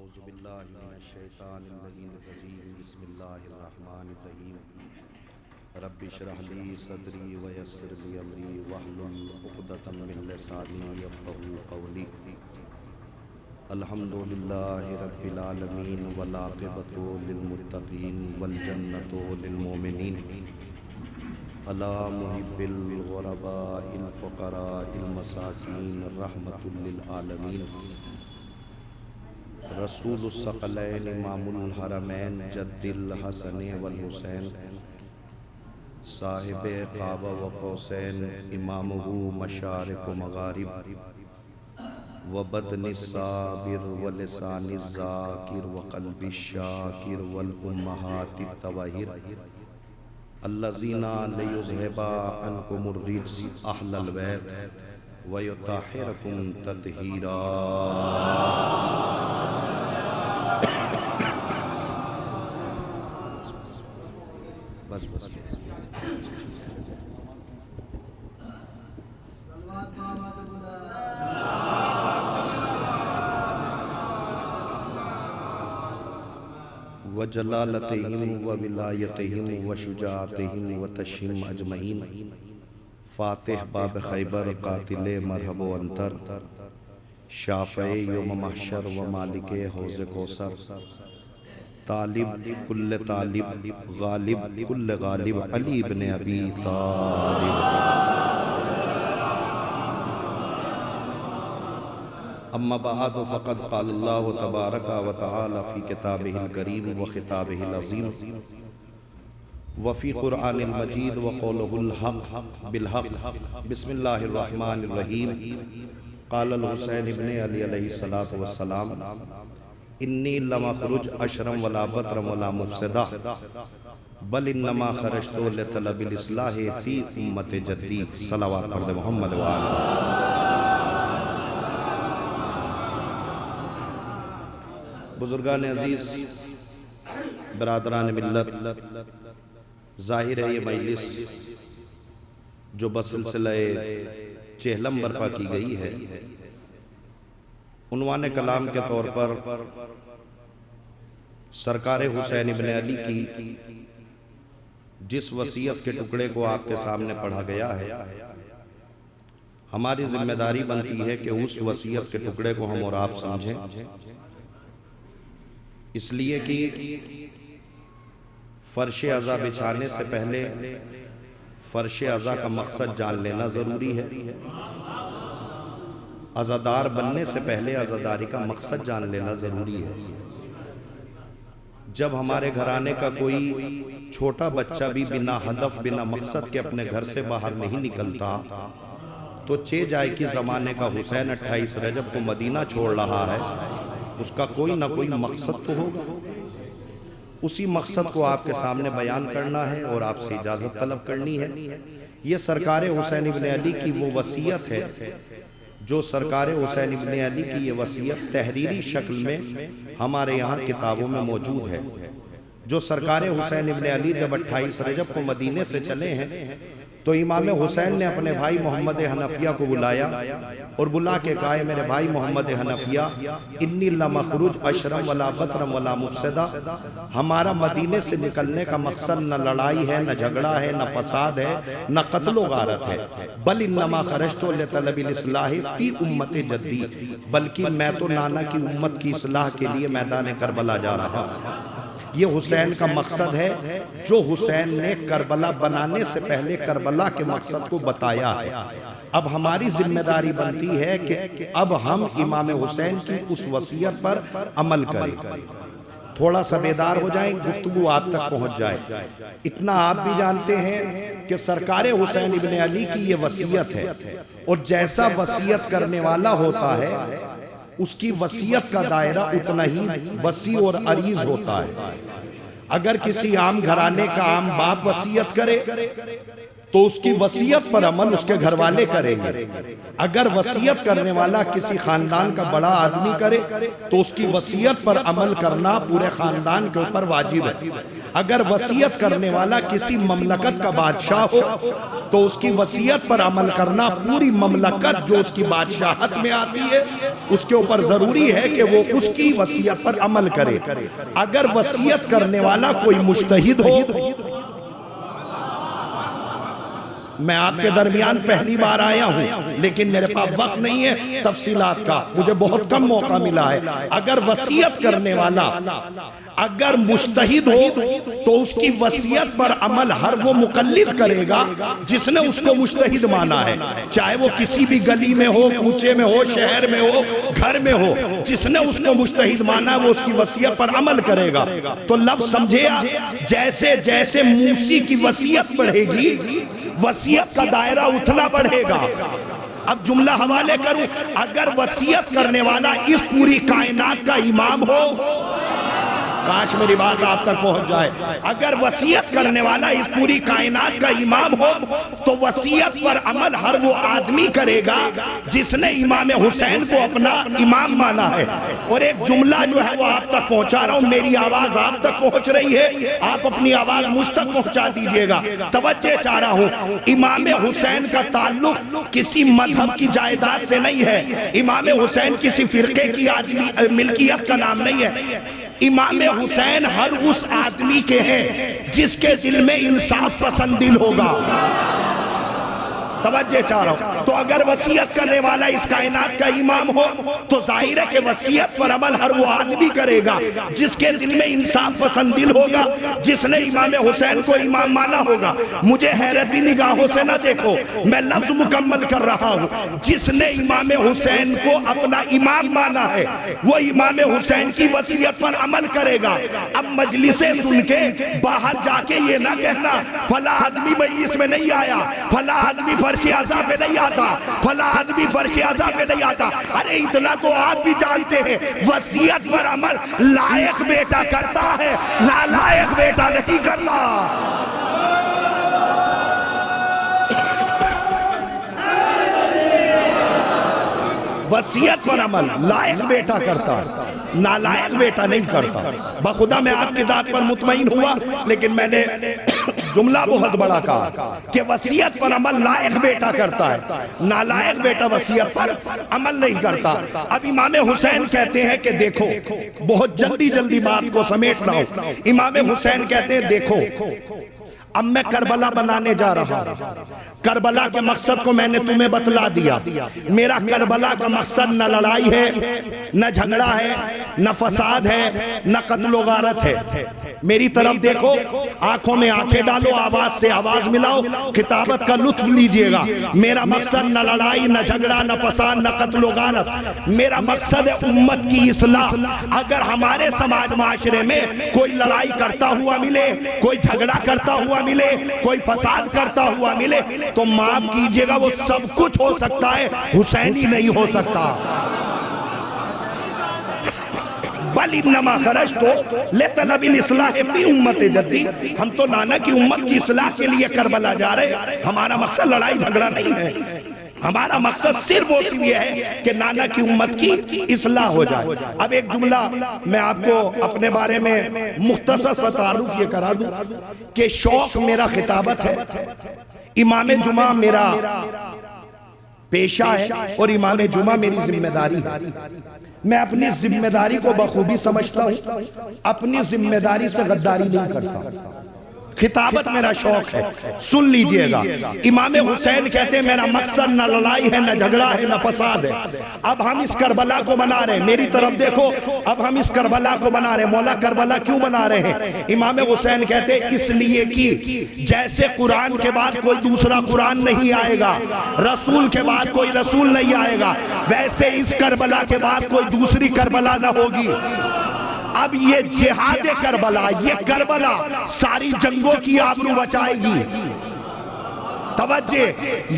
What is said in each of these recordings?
اعوذ باللہ من الشیطان اللعین الرجیم بسم اللہ الرحمن الرحیم رب اشرح لی صدری ویسر لی امری واحلل عقدۃ من لسانی یفقہوا قولی الحمدللہ رب العالمین والعاقبۃ للمتقین والجنۃ للمؤمنین علی محب الغرباء الفقراء المساکین رحمۃ للعالمین رسول الثقلین امام الحرمین جد الحسن والحسین صاحب قاب و قوسین امامہ مشارق و مغارب و بدن الصابر و لسان الذاکر و قلب الشاکر والامہات الطواہر الذین لیذہب عنکم الرجس اہل البیت ویطہرکم تطہیرا۔ بس وجلالتہم وولایتہم وشجاعتہم وتشہیم اجمعین فاتح باب خیبر قاتل مرحب و انتر شافع یوم محشر و مالک حوض کوثر طالب کل طالب غالب کل غالب علی بن ابی طالب۔ اما بعد فقد قال اللہ تبارک و تعالی فی کتابہ الکریم و خطابہ العظیم وفی قرآن المجید وقولہ الحق بالحق بسم اللہ الرحمن الرحیم۔ قال الحسین ابن علی علیہ السلام انی لم اخرج اشرم ولا بطرم ولا مفسدہ بل انما خرجت لطلب الاصلاح فی امت جدی۔ صلوات پڑھ دے محمد وآلہ۔ بزرگان عزیز، برادران ملت، ظاہر ہے یہ مجلس جو بسلسلہ چہلم برپا کی گئی ہے، عنوان کلام کے طور پر سرکار حسین ابن علی کی جس وصیت کے ٹکڑے کو آپ کے سامنے پڑھا گیا ہے، ہماری ذمہ داری بنتی ہے کہ اس وصیت کے ٹکڑے کو ہم اور آپ سمجھیں، اس لیے کہ فرش عزا بچھانے سے پہلے فرش عزا کا مقصد جان لینا ضروری ہے، عزادار بننے سے پہلے عزاداری کا مقصد جان لینا ضروری ہے۔ جب ہمارے گھرانے کا کوئی چھوٹا بچہ بھی بنا ہدف بنا مقصد کے اپنے گھر سے باہر نہیں نکلتا تو چے جائے کہ زمانے کا حسین 28 رجب کو مدینہ چھوڑ رہا ہے، اس کا کوئی نہ کوئی مقصد تو ہوگا۔ اسی مقصد کو آپ کے سامنے بیان کرنا ہے اور آپ سے اجازت طلب کرنی ہے۔ یہ سرکار حسین ابن علی کی وہ وصیت ہے جو سرکار حسین ابن علی کی یہ وصیت تحریری شکل میں ہمارے یہاں کتابوں میں موجود ہے، جو سرکار حسین ابن علی جب 28 رجب کو مدینے سے چلے ہیں تو امام حسین نے اپنے بھائی محمد حنفیہ کو بلایا اور بلا کے کہا، میرے بھائی محمد حنفیہ انی لم اخرج اشرم ولا بطرم ولا مفسدہ، ہمارا مدینے سے نکلنے کا مقصد نہ لڑائی ہے، نہ جھگڑا ہے، نہ فساد ہے، نہ قتل و غارت ہے، بل انما خرجت لطلب الاصلاح فی امت جدی، بلکہ میں تو نانا کی امت کی اصلاح کے لیے میدان کربلا جا رہا ہوں۔ یہ حسین کا مقصد ہے جو حسین نے کربلا بنانے سے پہلے کربلا کے مقصد کو بتایا ہے۔ اب ہماری ذمہ داری بنتی ہے کہ اب ہم امام حسین کی اس وصیت پر عمل کریں، تھوڑا سا بیدار ہو جائیں، گفتگو آپ تک پہنچ جائے۔ اتنا آپ بھی جانتے ہیں کہ سرکار حسین ابن علی کی یہ وصیت ہے، اور جیسا وصیت کرنے والا ہوتا ہے اس کی وصیت کا دائرہ اتنا ہی وسیع اور عریض ہوتا ہے۔ اگر کسی عام گھرانے کا عام باپ وصیت کرے تو اس کی وصیت پر عمل اس کے گھر والے کریں گے. اگر وصیت کرنے والا کسی خاندان کا بڑا آدمی کرے تو اس کی وصیت پر عمل کرنا پورے خاندان کے اوپر واجب ہے. اگر وصیت کرنے والا کسی مملکت کا بادشاہ ہو تو اس کی وصیت پر عمل کرنا پوری مملکت جو اس کی بادشاہت میں آتی ہے اس کے اوپر ضروری ہے کہ وہ اس کی وصیت پر عمل کرے. اگر وصیت کرنے والا کوئی مجتہد ہو، میں آپ کے درمیان پہلی بار آیا ہوں لیکن میرے پاس وقت نہیں ہے تفصیلات کا، مجھے بہت کم موقع ملا ہے. اگر وصیت کرنے والا اگر مجتہد ہو تو اس کی وصیت پر عمل ہر وہ مقلد کرے گا جس نے اس کو مجتہد مانا ہے، چاہے وہ کسی بھی گلی میں ہو، کوچے میں ہو، شہر میں ہو، گھر میں ہو. جس نے اس کو مجتہد مانا ہے وہ اس کی وصیت پر عمل کرے گا. تو لفظ سمجھے، جیسے جیسے موسی کی وصیت بڑھے گی وصیت کا دائرہ اتنا بڑھے گا. اب جملہ حوالے کروں، اگر وصیت کرنے والا اس پوری کائنات کا امام ہو، کاش میری بات آپ تک پہنچ جائے، اگر وصیت کرنے والا اس پوری کائنات کا امام ہو تو وصیت پر عمل ہر وہ آدمی کرے گا جس نے امام حسین کو اپنا امام مانا ہے. اور ایک جملہ جو ہے وہ آپ تک پہنچا رہا ہوں، میری آواز آپ تک پہنچ رہی ہے، آپ اپنی آواز مجھ تک پہنچا دیجئے گا. توجہ چاہ رہا ہوں، امام حسین کا تعلق کسی مذہب کی جائیداد سے نہیں ہے. امام حسین کسی فرقے کی ملکیت کا نام نہیں ہے. امام حسین ہر اس آدمی کے ہیں جس کے دل میں انصاف پسند دل ہوگا. توجہ چاہ رہا ہوں. تو اگر وصیت کرنے والا اس کائنات کا امام ہو تو ظاہر ہے کہ وصیت پر عمل ہر وہ آدمی کرے گا جس کے دل میں انصاف پسند دل ہوگا، جس نے امام حسین کو امام مانا ہوگا. مجھے حیرتی نگاہوں سے نہ دیکھو، میں لفظ مکمل کر رہا ہوں. جس نے امام حسین کو اپنا امام مانا ہے وہ امام حسین کی وصیت پر عمل کرے گا. اب مجلسیں سن کے باہر جا کے یہ نہ کہنا فلاں آدمی مجلس میں نہیں آیا، فلاں آدمی فرش اعضاء پہ نہیں آتا، فلاں آدمی فرش اعضاء پہ نہیں آتا. ارے اتنا تو آپ بھی جانتے ہیں وصیت پر عمل لائق بیٹا کرتا ہے، نالائق بیٹا نہیں کرتا. وصیت پر عمل لائق بیٹا کرتا، نالائق بیٹا نہیں کرتا. بخدا میں آپ کی ذات پر مطمئن ہوا لیکن میں نے جملہ بہت بڑا کہا کہ وصیت پر عمل لائق بیٹا کرتا ہے، نالائق بیٹا وصیت پر عمل نہیں کرتا. اب امام حسین کہتے ہیں کہ دیکھو، بہت جلدی جلدی بات کو سمیٹ رہا ہوں. امام حسین کہتے ہیں دیکھو، اب میں کربلا بنانے جا رہا ہوں. کربلا کے مقصد کو میں نے تمہیں بتلا دیا. میرا کربلا کا مقصد نہ لڑائی ہے، نہ جھگڑا ہے، نہ فساد ہے، نہ قتل و غارت ہے. میری طرف دیکھو، آنکھوں میں آنکھیں ڈالو، آواز سے آواز ملاؤ، خطابت کا لطف لیجئے گا. میرا مقصد نہ لڑائی، نہ جھگڑا، نہ فساد، نہ قتل و غارت. میرا مقصد ہے امت کی اصلاح. اگر ہمارے سماج معاشرے میں کوئی لڑائی کرتا ہوا ملے، کوئی جھگڑا کرتا ہوا ملے، کوئی فساد کرتا ہوا ملے تو معاف کیجئے گا، وہ سب کچھ ہو سکتا ہے، حسینی نہیں ہو سکتا. بل انما خرجت لطلب الاصلاح فی امت جدی. ہم تو نانا کی امت کی اصلاح کے لیے کربلا جا رہے ہیں. ہمارا مقصد لڑائی جھگڑا نہیں ہے، ہمارا مقصد صرف وہ یہ ہے کہ نانا کی امت کی اصلاح ہو جائے. اب ایک جملہ میں آپ کو اپنے بارے میں مختصر سا تعارف یہ کرا دوں کہ شوق میرا خطابت ہے، امام جمعہ میرا پیشہ ہے اور امام جمعہ میری ذمہ داری ہے. میں اپنی ذمہ داری کو بخوبی سمجھتا ہوں، اپنی ذمہ داری سے غداری نہیں کرتا. خطابت میرا شوق ہے. سن لیجئے گا، امام حسین کہتے ہیں میرا مقصد نہ لڑائی ہے، نہ جھگڑا ہے، نہ فساد ہے. اب ہم اس کربلا کو بنا رہے ہیں، میری طرف دیکھو، اب ہم اس کربلا کو بنا رہے ہیں. مولا کربلا کیوں بنا رہے ہیں؟ امام حسین کہتے ہیں اس لیے کہ جیسے قرآن کے بعد کوئی دوسرا قرآن نہیں آئے گا، رسول کے بعد کوئی رسول نہیں آئے گا، ویسے اس کربلا کے بعد کوئی دوسری کربلا نہ ہوگی. اب یہ جہاد کربلا، یہ کربلا ساری جنگوں کی آبرو بچائے گی. توجہ،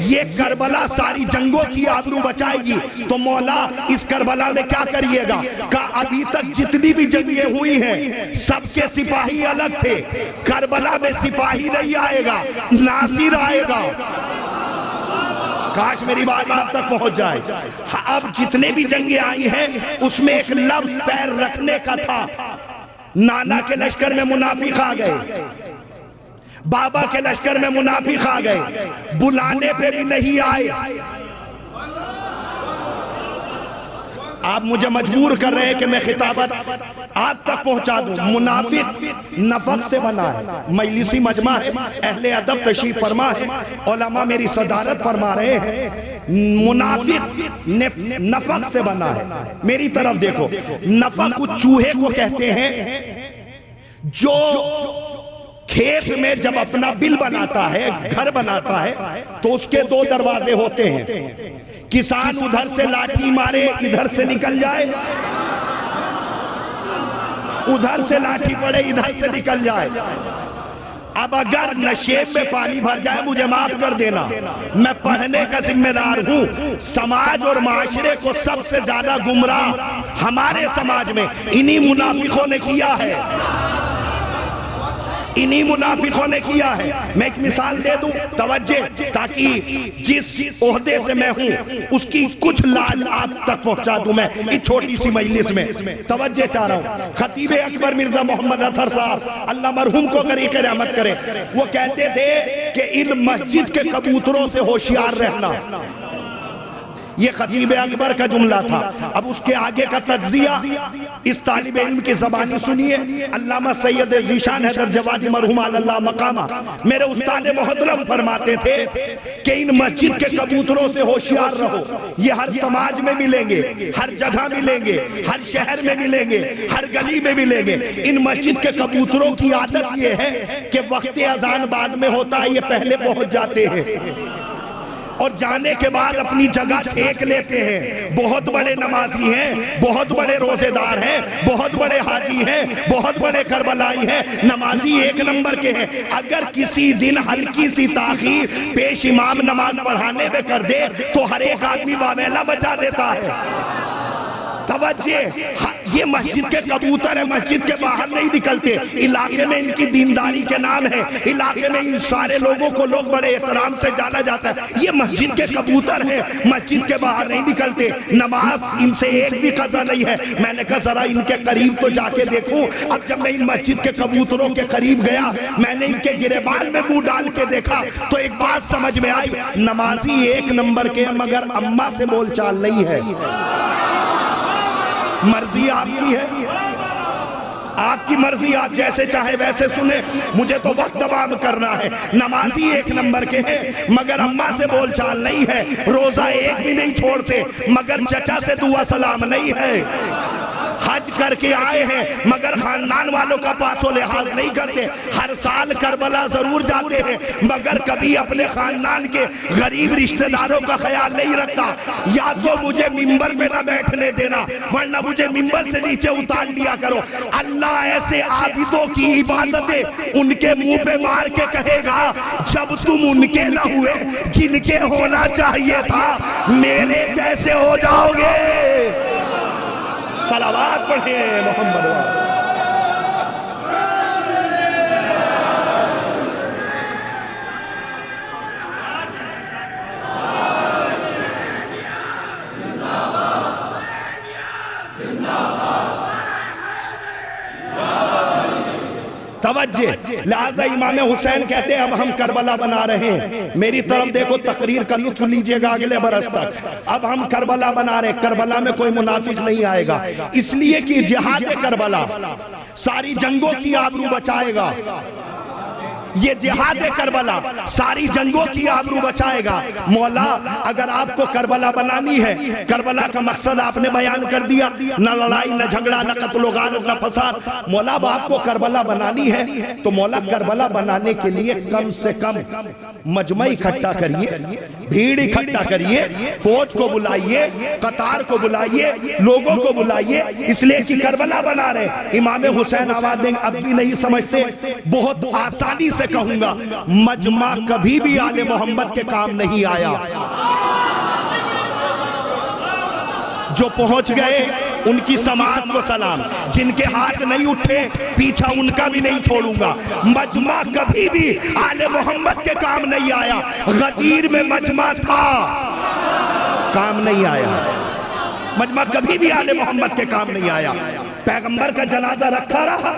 یہ کربلا ساری جنگوں کی آبرو بچائے گی، تو مولا اس کربلا میں کیا کریے گا؟ کہ ابھی تک جتنی بھی جنگیں ہوئی ہیں سب کے سپاہی الگ تھے، کربلا میں سپاہی نہیں آئے گا، ناصر آئے گا۔ کاش میری بات آپ تک پہنچ جائے۔ اب جتنے بھی جنگیں آئی ہیں اس میں ایک لفظ پیر رکھنے کا تھا۔ نانا کے لشکر میں منافق آ گئے، بابا کے لشکر میں منافق آ گئے، بلانے پہ بھی نہیں آئے۔ آپ مجھے مجبور کر رہے ہیں کہ میں خطابت آپ تک پہنچا دوں۔ منافق نفق سے بنا ہے، مجلسی مجمع ہے، اہل ادب تشریف فرما ہے، علماء میری صدارت فرما رہے ہیں، منافق نفق سے بنا ہے۔ میری طرف دیکھو، نفق اس چوہے کو کہتے ہیں جو کھیت میں جب اپنا بل بناتا ہے، گھر بناتا ہے، تو اس کے دو دروازے ہوتے ہیں، کسان ادھر سے لاٹھی مارے ادھر سے نکل جائے، ادھر سے لاٹھی پڑے ادھر سے نکل جائے۔ اب اگر نشیب میں پانی بھر جائے مجھے معاف کر دینا، میں پڑھنے کا ذمہ دار ہوں۔ سماج اور معاشرے کو سب سے زیادہ گمراہ ہمارے سماج میں انہی منافقوں نے کیا ہے، انہی منافقوں نے کیا ہے۔ میں ایک مثال دے دوں، توجہ، تاکہ جس عہدے سے میں ہوں اس کی کچھ لال آپ تک پہنچا دوں میں اس چھوٹی سی مجلس میں۔ توجہ چاہ رہا ہوں، خطیب اکبر مرزا محمد اطہر صاحب اللہ مرحوم کو غریق رحمت کرے، وہ کہتے تھے کہ ان مسجد کے کبوتروں سے ہوشیار رہنا۔ یہ خطیب اکبر کا جملہ تھا۔ اب اس کے آگے کا تجزیہ اس طالب علم کی زبانی سنیے۔ علامہ سید ذیشان حیدر جوادی مرحوم اللہ مقامہ میرے استاد محترم فرماتے تھے کہ ان مسجد کے کبوتروں سے ہوشیار رہو، یہ ہر سماج میں ملیں گے، ہر جگہ ملیں گے، ہر شہر میں ملیں گے، ہر گلی میں ملیں گے۔ ان مسجد کے کبوتروں کی عادت یہ ہے کہ وقت اذان بعد میں ہوتا ہے، یہ پہلے پہنچ جاتے ہیں اور جانے کے بعد اپنی جگہ چھیک لیتے ہیں۔ بہت بڑے نمازی ہیں، بہت بڑے روزے دار ہیں، بہت بڑے حاجی ہیں، بہت بڑے کربلائی ہیں، نمازی ایک نمبر کے ہیں۔ اگر کسی دن ہلکی سی تاخیر پیش امام نماز پڑھانے میں کر دے تو ہر ایک آدمی واویلا بچا دیتا ہے۔ توجہ، یہ مسجد کے کبوتر ہیں، مسجد کے باہر نہیں نکلتے، علاقے میں ان کی دینداری کے نام ہے، علاقے میں ان سارے لوگوں کو لوگ بڑے احترام سے جانا جاتا ہے۔ یہ مسجد کے کبوتر ہیں، مسجد کے باہر نہیں نکلتے، نماز ان سے ایک بھی قضا نہیں ہے۔ میں نے کہا ذرا ان کے قریب تو جا کے دیکھوں۔ اب جب میں ان مسجد کے کبوتروں کے قریب گیا، میں نے ان کے گریبان میں منہ ڈال کے دیکھا تو ایک بات سمجھ میں آئی، نمازی ایک نمبر کے مگر اماں سے بول چال نہیں ہے۔ مرضی آپ کی ہے، آپ کی مرضی، آپ جیسے چاہے ویسے سنیں، مجھے تو وقت تمام کرنا ہے۔ نمازی ایک نمبر کے ہیں مگر اماں سے بول چال نہیں ہے، روزہ ایک بھی نہیں چھوڑتے مگر چچا سے دعا سلام نہیں ہے، حج کر کے آئے ہیں مگر خاندان والوں کا پاس و لحاظ نہیں کرتے، ہر سال کربلا ضرور جاتے ہیں مگر کبھی اپنے خاندان کے غریب رشتہ داروں کا خیال نہیں رکھتا۔ یا تو مجھے ممبر پہ نہ بیٹھنے دینا ورنہ مجھے ممبر سے نیچے اتار لیا کرو۔ اللہ ایسے عابدوں کی عبادتیں ان کے منہ پہ مار کے کہے گا جب تم ان کے نہ ہوئے جن کے ہونا چاہیے تھا میرے کیسے ہو جاؤ گے۔ صلوات پڑھیں محمد وآلہ۔ توجہ، لہذا امام حسین کہتے ہیں اب ہم کربلا بنا رہے ہیں، میری طرف دیکھو، تقریر کا لطف لیجئے گا اگلے برس تک۔ اب ہم کربلا بنا رہے ہیں، کربلا میں کوئی منافق نہیں آئے گا، اس لیے کہ جہاد کربلا ساری جنگوں کی آبرو بچائے گا۔ یہ جہاد کربلا ساری جنگوں کی آبرو بچائے گا۔ مولا اگر آپ کو کربلا بنانی ہے، کربلا کا مقصد آپ نے بیان کر دیا، نہ لڑائی نہ جھگڑا نہ قتل و غارت نہ فساد، مولا اب آپ کو کربلا بنانی ہے تو مولا کربلا بنانے کے لیے کم سے کم مجمع اکھٹا کریے، بھیڑ اکھٹا کریے، فوج کو بلائیے، قطار کو بلائیے، لوگوں کو بلائیے، اس لیے کہ کربلا بنا رہے۔ امام حسین آواز دیں اب بھی نہیں سمجھتے، بہت آسانی سے کہوں گا مجمع کبھی بھی آل محمد کے کام نہیں آیا. جو پہنچ گئے ان کی سماعت کو سلام، جن کے ہاتھ نہیں اٹھے پیچھا ان کا بھی نہیں چھوڑوں گا. مجمع کبھی بھی آل محمد کے کام نہیں آیا. غدیر میں مجمع تھا، کام نہیں آیا. مجمع کبھی بھی آل محمد کے کام نہیں آیا. پیغمبر کا جنازہ رکھا رہا،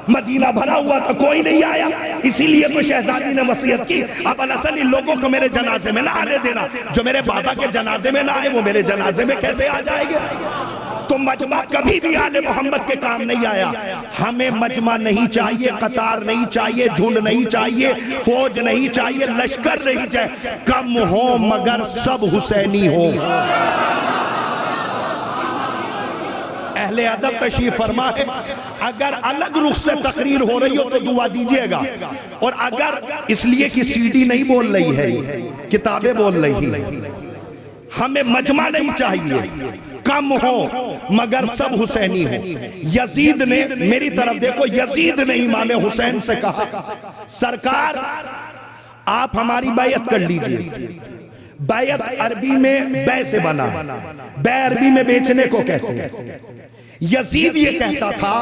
مدینہ بھرا ہوا تھا، کوئی نہیں آیا. اسی لیے تو شہزادی نے وصیت کی اب الاصل ان لوگوں کو میرے جنازے میں نہ آنے دینا. جو میرے بابا کے جنازے میں نہ آئے وہ میرے جنازے میں کیسے آ جائے گے؟ تو مجمع کبھی بھی آل محمد کے کام نہیں آیا. ہمیں مجمع نہیں چاہیے، قطار نہیں چاہیے، جھنڈ نہیں چاہیے، فوج نہیں چاہیے، لشکر نہیں چاہیے. کم ہو مگر سب حسینی ہو. اہل ادب تشریف فرما ہے. اگر الگ رخ سے تقریر ہو رہی ہو تو دعا دیجئے گا، اور اگر اس لیے کہ سی ڈی نہیں بول رہی ہے، کتابیں بول رہی ہیں. ہمیں مجمع نہیں چاہیے، کم ہو مگر سب حسینی ہو. یزید نے، میری طرف دیکھو، یزید نے امام حسین سے کہا سرکار آپ ہماری بیعت کر لیجئے. بیعت عربی میں بے سے بنا، بے عربی میں بیچنے کو کہتے ہیں. یزید یہ کہتا تھا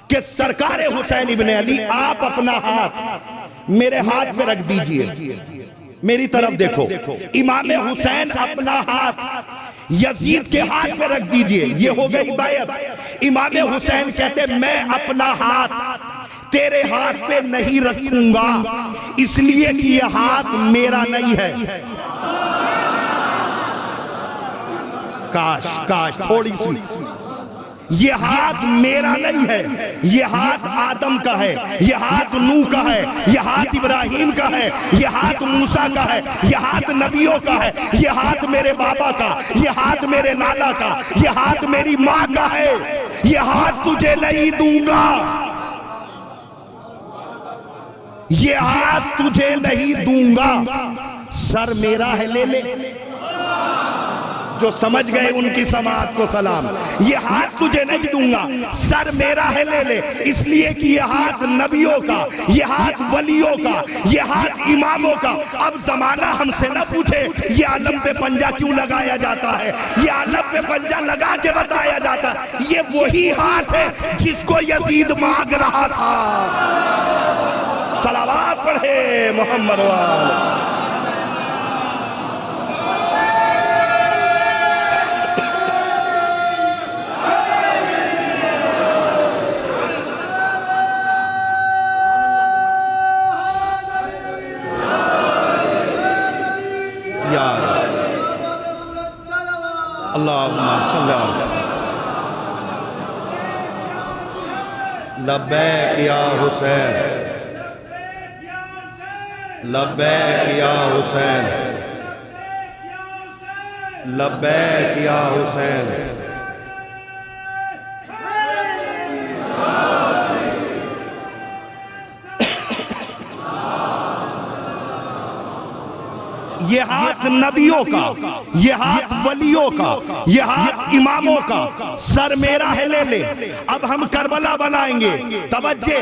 کہ سرکار حسین ابن علی آپ اپنا ہاتھ میرے ہاتھ پہ رکھ دیجئے. میری طرف دیکھو، امام حسین اپنا ہاتھ یزید کے ہاتھ پہ رکھ دیجئے، یہ ہو گئی بیعت. امام حسین کہتے میں اپنا ہاتھ تیرے ہاتھ پہ نہیں رکھوں گا اس لیے کہ یہ ہاتھ میرا نہیں ہے. کاش تھوڑی سی، یہ ہاتھ میرا نہیں ہے، یہ ہاتھ آدم کا ہے، یہ ہاتھ نوح کا ہے، یہ ہاتھ ابراہیم کا ہے، یہ ہاتھ موسیٰ کا ہے، یہ ہاتھ نبیوں کا ہے، یہ ہاتھ میرے بابا کا، یہ ہاتھ میرے نانا کا، یہ ہاتھ میری ماں کا ہے. یہ ہاتھ تجھے نہیں دوں گا، یہ ہاتھ تجھے نہیں دوں گا. سر میرا ہے لے لے. جو سمجھ گئے ان کی سماعت کو سلام. یہ ہاتھ تجھے نہیں دوں گا، سر میرا ہے لے لے. اس لیے کہ یہ ہاتھ نبیوں کا، یہ ہاتھ ولیوں کا، یہ ہاتھ اماموں کا. اب زمانہ ہم سے نہ پوچھے یہ علم پہ پنجہ کیوں لگایا جاتا ہے، یہ علم پہ پنجہ لگا کے بتایا جاتا ہے. یہ وہی ہاتھ ہے جس کو یزید مانگ رہا تھا. صلوات پڑھے محمد وآلہ. اللہم صلی اللہ. لبیک یا حسین، لبیک یا حسین، لبیک یا حسین. یہ ہاتھ نبیوں کا، یہ ہاتھ ولیوں کا، یہ ہاتھ اماموں کا. سر میرا ہے لے لے. اب ہم کربلا بنائیں گے. توجہ،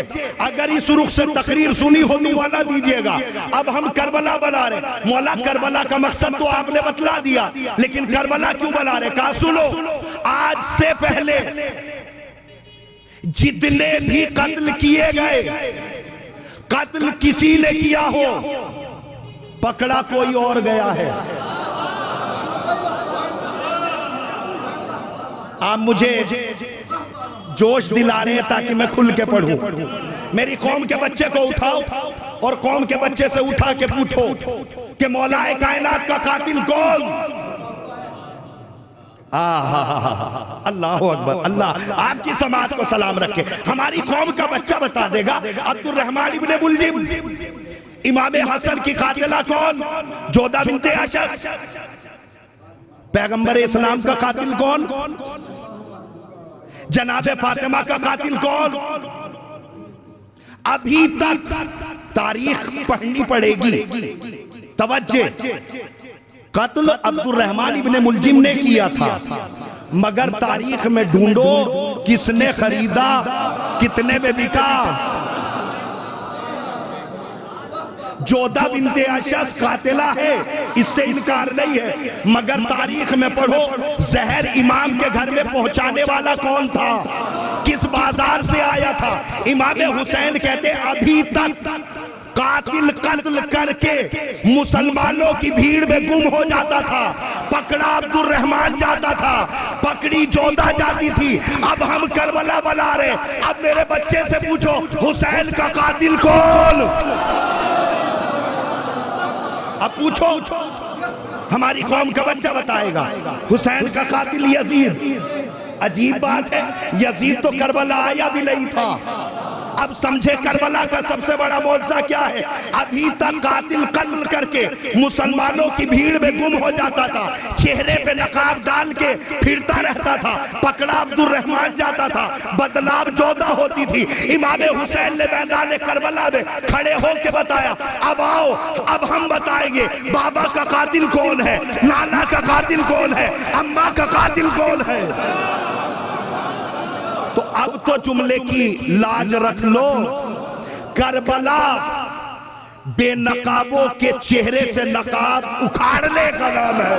اگر اس رخ سے تقریر سنی ہو تو والا دیجئے گا. اب ہم کربلا بنا رہے. مولا کربلا کا مقصد تو آپ نے بتلا دیا، لیکن کربلا کیوں بنا رہے؟ کہا سنو، آج سے پہلے جتنے بھی قتل کیے گئے، قتل کسی نے کیا ہو، پکڑا کوئی اور گیا ہے. آپ مجھے جوش دلا رہے ہیں تاکہ میں کھل کے پڑھوں. میری قوم کے بچے کو اٹھاؤ اور قوم کے بچے سے اٹھا کے پوچھو کہ مولا کائنات کا قاتل کون؟ اللہ اکبر. اللہ آپ کی سماعت کو سلام رکھے. ہماری قوم کا بچہ بتا دے گا عبد الرحمن ابن ملجم. امام حسن کی قاتلہ کون؟ جودہ بنت اشس. پیغمبر اسلام کا قاتل کون؟ جناب فاطمہ کا قاتل کون؟ ابھی تک تاریخ پڑھنی پڑے گی. توجہ، قتل عبد الرحمن ابن ملجم نے کیا تھا، مگر تاریخ میں ڈھونڈو کس نے خریدا، کتنے میں بکا. جودہ بنت اشعث قاتلہ ہے، اس سے انکار نہیں ہے، مگر تاریخ میں پڑھو زہر امام کے گھر میں پہنچانے والا کون تھا، کس بازار سے آیا تھا؟ امام حسین کہتے ابھی تک قاتل قتل کر کے مسلمانوں کی بھیڑ میں گم ہو جاتا تھا، پکڑا عبد الرحمن جاتا تھا، پکڑی جودہ جاتی تھی، اب ہم کربلا بنا رہے، اب میرے بچے سے پوچھو حسین کا قاتل کون؟ اب پوچھو، ہماری قوم کا بچہ بتائے گا حسین کا قاتل یزید۔ عجیب بات ہے، یزید تو کربلا آیا بھی نہیں تھا۔ اب سمجھے کربلا کا سب سے بڑا معجزہ کیا ہے؟ ابھی تک قاتل قتل کر کے مسلمانوں کی بھیڑ میں گم ہو جاتا تھا، چہرے پہ نقاب ڈال کے پھرتا رہتا تھا، پکڑا عبد الرحمن جاتا تھا، بدنام جودہ ہوتی تھی۔ امام حسین نے میدان کربلا میں کھڑے ہو کے بتایا اب آؤ، اب ہم بتائیں گے بابا کا قاتل کون ہے، نانا کا قاتل کون ہے، اماں کا قاتل کون ہے۔ تو اب تو جملے کی لاج رکھ لو، کربلا بے نقابوں کے چہرے سے نقاب اکھاڑنے کا نام ہے۔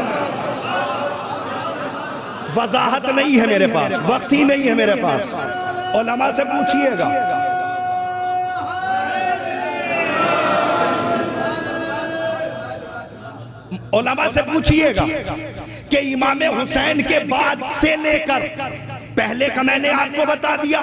وضاحت نہیں ہے میرے پاس، وقت ہی نہیں ہے میرے پاس، علماء سے پوچھئے گا۔ علماء سے پوچھئے گا کہ امام حسین کے بعد سے لے کر، پہلے کا میں نے آپ کو بتا دیا،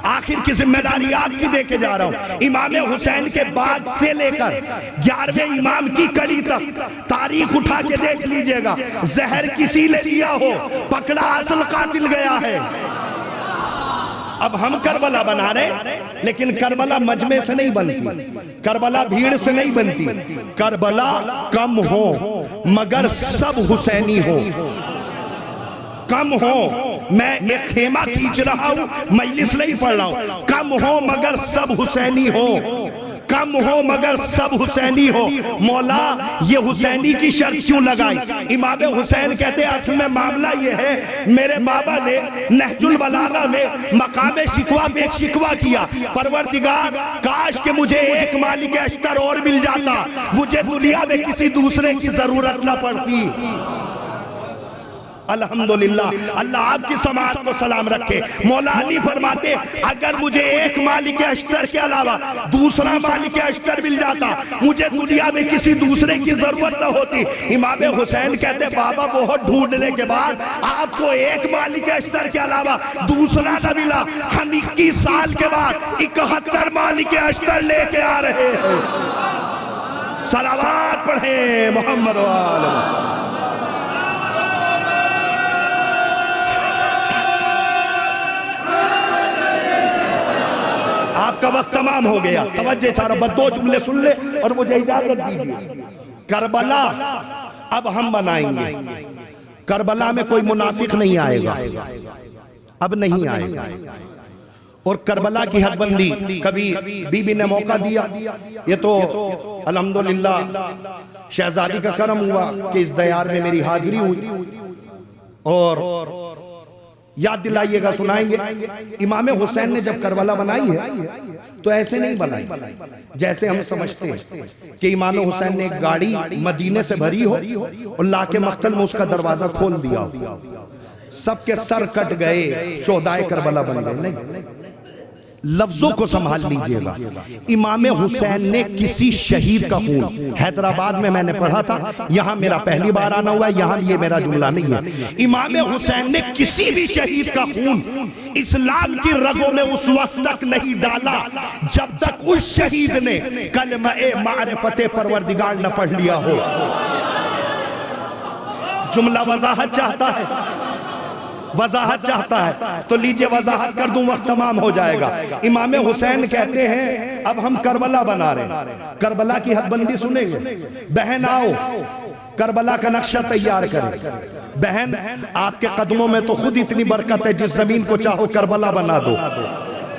آخر کی ذمہ داری آپ کی دے کے جا رہا ہوں، امام حسین کے بعد سے لے کر 11ویں امام کی کڑی تک تاریخ اٹھا کے دیکھ لیجئے گا، زہر کسی نے لیا ہو، پکڑا اصل قاتل گیا ہے۔ اب ہم کربلا بنا رہے، لیکن کربلا مجمع سے نہیں بنتی، کربلا بھیڑ سے نہیں بنتی، کربلا کم ہو مگر سب حسینی ہو، کم ہو، میں ایک خیمہ کھینچ رہا ہوں، مجلس نہیں پڑھ رہا ہوں، کم ہو مگر سب حسینی ہو، کم ہو مگر سب حسینی ہو۔ مولا یہ حسینی کی شرط کیوں لگائی؟ امام حسین کہتے ہیں اصل میں معاملہ یہ ہے، میرے بابا نے نہج البلاغہ میں مقام شکوہ پہ ایک شکوہ کیا، پروردگار کاش کہ مجھے ایک مالک اشتر اور مل جاتا، مجھے دنیا میں کسی دوسرے کی ضرورت نہ پڑتی۔ الحمدللہ، اللہ آپ کی سماعت کو سلام رکھے۔ مولا علی فرماتے اگر مجھے ایک مالک اشتر کے علاوہ دوسرا مالک اشتر مل جاتا، مجھے دنیا میں کسی دوسرے کی ضرورت نہ ہوتی۔ امام حسین کہتے بابا بہت ڈھونڈنے کے بعد آپ کو ایک مالک اشتر کے علاوہ دوسرا نہ ملا، ہم 21 سال کے بعد 71 مالک اشتر لے کے آ رہے ہیں۔ صلوات پڑھیں محمد و آل محمد۔ آپ کا وقت تمام ہو گیا، توجہ چارہ بس 2 جملے سن لے اور مجھے اجازت دیجیے۔ کربلا اب ہم بنائیں گے، کربلا میں کوئی منافق نہیں آئے گا، اب نہیں آئے گا، اور کربلا کی حد بندی کبھی بی بی نے موقع دیا، یہ تو الحمدللہ شہزادی کا کرم ہوا کہ اس دیار میں میری حاضری ہوئی، اور یاد دلائیے گا، سنائیں گے۔ امام حسین نے جب کربلا بنائی ہے تو ایسے نہیں بنائی جیسے ہم سمجھتے ہیں کہ امام حسین نے ایک گاڑی مدینے سے بھری ہو اور لا کے مقتل میں اس کا دروازہ کھول دیا ہو، سب کے سر کٹ گئے، شہدائے کربلا بن گئے۔ نہیں، لفظوں کو سنبھال لیجئے گا۔ امام حسین نے کسی شہید کا خون، حیدرآباد میں نے پڑھا تھا، یہاں میرا پہلی بار آنا ہوا ہے، یہاں یہ میرا جملہ نہیں ہے، امام حسین نے کسی بھی شہید کا خون اسلام کی رگوں میں اس وقت تک نہیں ڈالا جب تک اس شہید نے کلمہ معرفت پروردگار نہ پڑھ لیا ہو۔ جملہ وضاحت چاہتا ہے، وضاحت چاہتا ہے تو لیجئے وضاحت کر دوں، وقت تمام ہو جائے گا۔ امام حسین کہتے ہیں اب ہم کربلا بنا رہے ہیں، کربلا کی حد بندی سنیں گے۔ بہن آؤ کربلا کا نقشہ تیار کریں، بہن آپ کے قدموں میں تو خود اتنی برکت ہے، جس زمین کو چاہو کربلا بنا دو،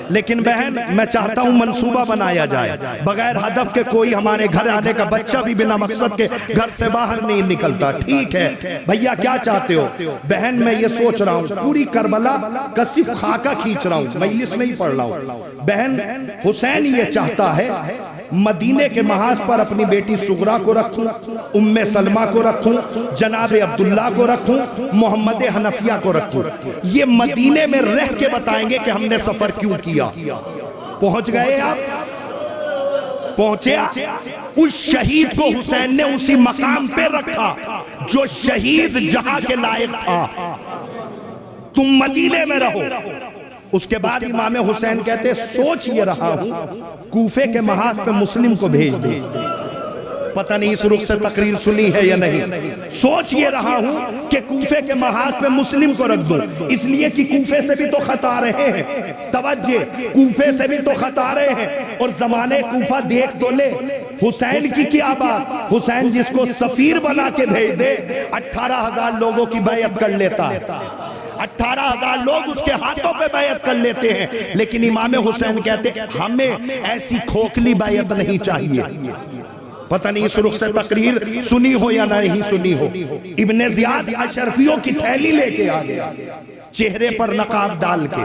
لیکن بہن میں چاہتا ہوں منصوبہ بنایا جائے، بغیر ہدف کے کوئی ہمارے گھر آنے کا بچہ بھی بنا مقصد کے گھر سے باہر نہیں نکلتا۔ ٹھیک ہے بھیا کیا چاہتے ہو؟ بہن میں یہ سوچ رہا ہوں پوری کربلا کا صرف خاکہ کھینچ رہا ہوں، مجلس نہیں پڑھ رہا ہوں۔ بہن حسین یہ چاہتا ہے مدینے کے محاذ پر اپنی بیٹی سغرا کو رکھوں، ام سلمہ کو رکھوں، جناب عبداللہ کو رکھوں، محمد حنفیہ کو رکھوں، یہ مدینے میں رہ کے بتائیں گے کہ ہم نے سفر کیوں کیا۔ پہنچ گئے آپ؟ پہنچے آپ؟ اس شہید کو حسین نے اسی مقام پہ رکھا جو شہید جہاں کے لائق تھا، تم مدینے میں رہو۔ اس کے بعد امام حسین کہتے سوچ یہ رہا ہوں کوفے کے محاذ پہ مسلم کو بھیج دے، پتہ نہیں اس رخ سے تقریر سنی ہے یا نہیں، سوچ یہ رہا ہوں کہ کوفے کے محاذ پہ مسلم کو رکھ دوں، اس لیے کہ کوفے سے بھی تو خط آ رہے ہیں، توجہ، کوفے سے بھی تو خط آ رہے ہیں، اور زمانے کوفہ دیکھ تو لے، حسین کی کیا بات، حسین جس کو سفیر بنا کے بھیج دے 18,000 لوگوں کی بیعت کر لیتا ہے، 18,000 لوگ اس کے ہاتھوں پہ بیعت کر لیتے ہیں، لیکن امام حسین کہتے ہمیں ایسی کھوکھلی بیعت نہیں چاہیے۔ پتہ نہیں اس رخ سے تقریر سنی ہو یا نہیں سنی ہو، ابن زیاد اشرفیوں کی تھیلی لے کے آ گیا، چہرے پر نقاب ڈال کے،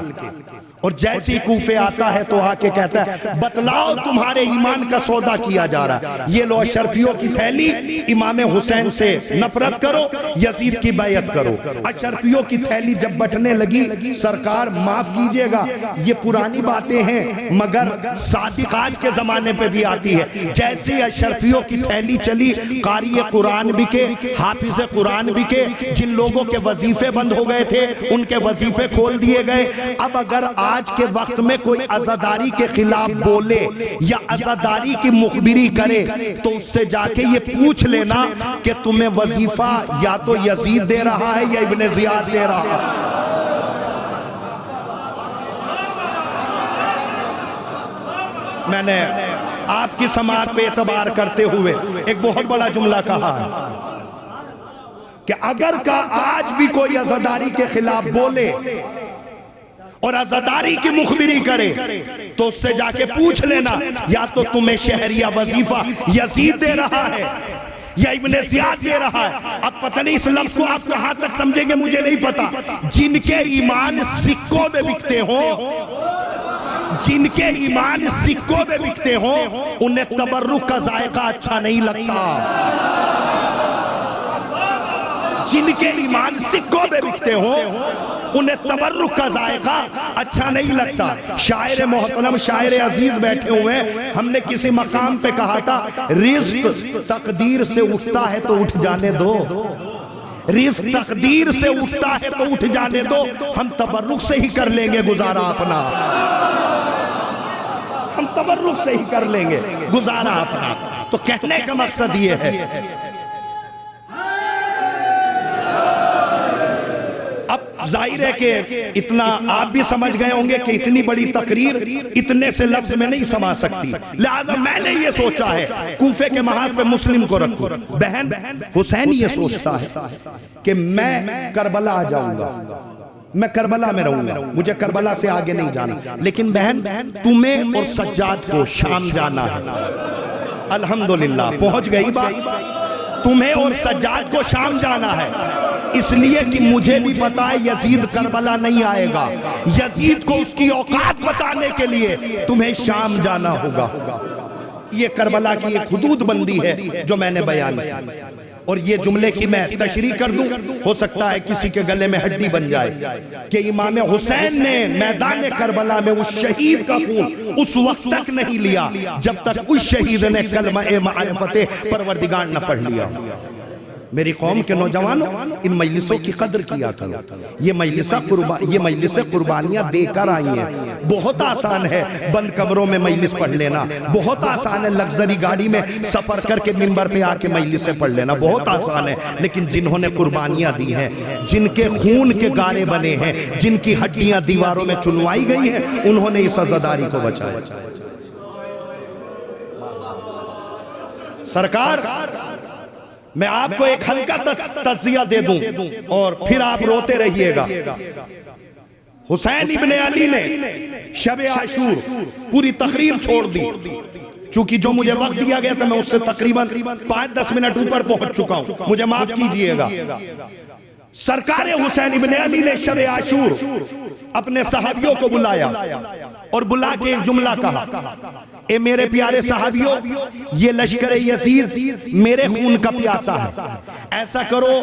اور جیسی کوفے آتا ہے تو آ کے کہتا ہے بتلاؤ تمہارے ایمان کا سودا کیا جا رہا ہے، یہ لو اشرفیوں کی تھیلی، امام حسین سے نفرت کرو، یزید کی بیعت کرو۔ اشرفیوں کی تھیلی جب بٹنے لگی، سرکار معاف کیجئے گا یہ پرانی باتیں ہیں مگر صادق آج کے زمانے پہ بھی آتی ہے، جیسی اشرفیوں کی تھیلی چلی، قاری قرآن بکے، حافظ قرآن بکے، جن لوگوں کے وظیفے بند ہو گئے تھے ان کے وظیفے کھول دیے گئے۔ اب اگر آج کے وقت میں کوئی عزاداری کے خلاف بولے یا عزاداری کی مخبری کرے تو اس سے جا کے یہ پوچھ لینا کہ تمہیں وظیفہ یا تو یزید دے رہا ہے یا ابن زیاد دے رہا ہے۔ میں نے آپ کی سماعت پہ اعتبار کرتے ہوئے ایک بہت بڑا جملہ کہا ہے کہ اگر کا آج بھی کوئی عزاداری کے خلاف بولے اور عزاداری کی مخبری کرے تو اس سے جا کے پوچھ لینا یا تو تمہیں شہریہ وظیفہ یزید دے رہا ہے یا ابن زیاد دے رہا ہے۔ اب پتہ نہیں اس لفظ کو آپ کہاں تک سمجھیں گے مجھے نہیں پتا، جن کے ایمان سکوں میں بکتے ہوں، جن کے ایمان سکوں میں بکتے ہوں انہیں تبرک کا ذائقہ اچھا نہیں لگتا، جن کے ایمان سکوں میں بکتے ہوں انہیں تبرک کا ذائقہ اچھا نہیں لگتا۔ شاعر محترم، شاعر عزیز بیٹھے ہوئے ہیں، ہم نے کسی مقام پہ کہا تھا رزق تقدیر سے اٹھتا ہے تو اٹھ جانے دو، رزق تقدیر سے اٹھتا ہے تو اٹھ جانے دو، ہم تبرک سے ہی کر لیں گے گزارا اپنا، ہم تبرک سے ہی کر لیں گے گزارا اپنا۔ تو کہنے کا مقصد یہ ہے ظاہر ہے کہ اتنا آپ بھی سمجھ گئے ہوں گے کہ اتنی بڑی تقریر اتنے سے لفظ میں نہیں سما سکتی، لہذا میں نے یہ سوچا ہے کوفے کے محاذ پہ مسلم کو رکھوں۔ بہن حسین یہ سوچتا ہے کہ میں کربلا آ جاؤں گا، میں کربلا میں رہوں گا، مجھے کربلا سے آگے نہیں جانا، لیکن بہن تمہیں اور سجاد کو شام جانا ہے۔ الحمدللہ پہنچ گئی بات، تمہیں اور سجاد کو شام جانا ہے، اس لیے کہ مجھے بھی پتا ہے یزید کربلا نہیں آئے گا، یزید کو اس کی اوقات بتانے کے لیے تمہیں شام جانا ہوگا۔ یہ کربلا کی ایک حدود بندی ہے جو میں نے بیان کی، اور یہ جملے کی میں تشریح کر دوں، ہو سکتا ہے کسی کے گلے میں ہڈی بن جائے، کہ امام حسین نے میدان کربلا میں اس شہید کا خون اس وقت تک نہیں لیا جب تک اس شہید نے کلمہ معرفت پروردگار نہ پڑھ لیا۔ میری قوم کے نوجوانوں، ان مجلسوں کی قدر کیا کرو، یہ مجلس قربانیاں دے کر آئی ہیں۔ بہت آسان ہے بند کمروں میں مجلس پڑھ لینا، بہت آسان ہے لگزری گاڑی میں سفر کر کے منبر پہ آ کے مجلسیں پڑھ لینا، بہت آسان ہے، لیکن جنہوں نے قربانیاں دی ہیں، جن کے خون کے گارے بنے ہیں، جن کی ہڈیاں دیواروں میں چنوائی گئی ہیں، انہوں نے اس عزاداری کو بچایا۔ سرکار میں آپ کو ایک ہلکا تجزیہ دے دوں اور پھر آپ روتے رہیے گا۔ حسین ابن علی نے شب عاشور پوری تقریر چھوڑ دی، چونکہ جو مجھے وقت دیا گیا تھا میں اس سے تقریباً 5-10 منٹ اوپر پہنچ چکا ہوں، مجھے معاف کیجئے گا۔ سرکار حسین ابن علی نے شب عاشور اپنے صحابیوں کو بلایا اور بلا کے ایک جملہ کہا، اے میرے پیارے صحابیوں، یہ لشکر یزید میرے خون کا پیاسا ہے، ایسا کرو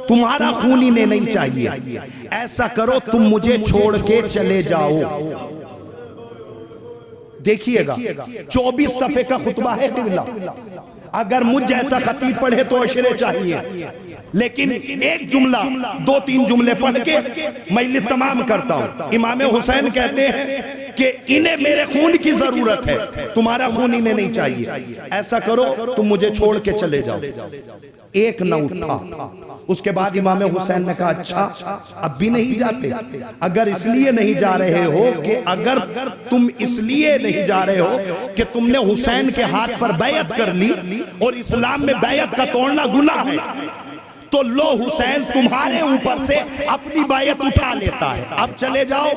تمہارا خون انہیں نہیں چاہیے، ایسا کرو تم مجھے چھوڑ کے چلے جاؤ۔ دیکھیے گا 24 صفحے کا خطبہ ہے قبلہ، اگر مجھ جیسا خطیب پڑھے تو عشرے چاہیے، لیکن ایک جملہ 2-3 جملے پڑھ کے مجلس تمام کرتا ہوں۔ امام حسین کہتے ہیں کہ انہیں میرے خون کی ضرورت ہے، تمہارا خون انہیں نہیں چاہیے، ایسا کرو تم مجھے چھوڑ کے چلے جاؤ۔ ایک نہ اٹھا۔ اس کے بعد امام حسین نے کہا اچھا اب بھی نہیں جاتے؟ اگر اس لیے نہیں جا رہے ہو کہ اگر تم اس لیے نہیں جا رہے ہو کہ تم نے حسین کے ہاتھ پر بیعت کر لی اور اسلام میں بیعت کا توڑنا گناہ ہے، تو لو حسین تمہارے اوپر سے اپنی بیعت اٹھا لیتا ہے، اب چلے جاؤ۔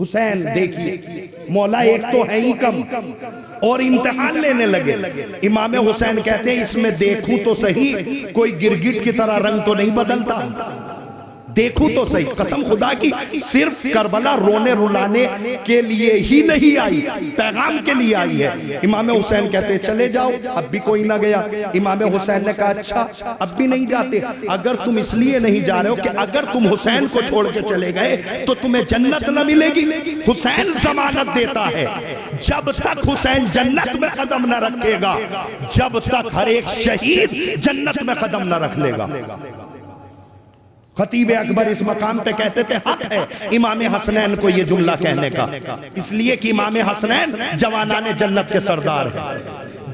حسین دیکھیے مولا ایک تو ہے ہی کم اور امتحان لینے لگے۔ امام حسین کہتے ہیں اس میں دیکھوں تو صحیح کوئی گرگٹ کی طرح رنگ تو نہیں بدلتا، دیکھوں تو صحیح، قسم خدا کی صرف کربلا رونے رلانے کے لیے ہی نہیں آئی، پیغام کے لیے آئی ہے۔ امام حسین کہتے ہیں چلے جاؤ، اب بھی کوئی نہ گیا۔ امام حسین نے کہا اچھا اب بھی نہیں جاتے؟ اگر تم اس لیے نہیں جا رہے ہو کہ اگر تم حسین کو چھوڑ کے چلے گئے تو تمہیں جنت نہ ملے گی۔ حسین ضمانت دیتا ہے جب تک حسین جنت میں قدم نہ رکھے گا، جب تک ہر ایک شہید جنت میں قدم نہ رکھ لے گا۔ خطیب اکبر اس مقام پہ کہتے تھے حق ہے امام حسنین کو یہ جملہ کہنے کا، اس لیے کہ امام حسنین جوانان جنت کے سردار ہیں،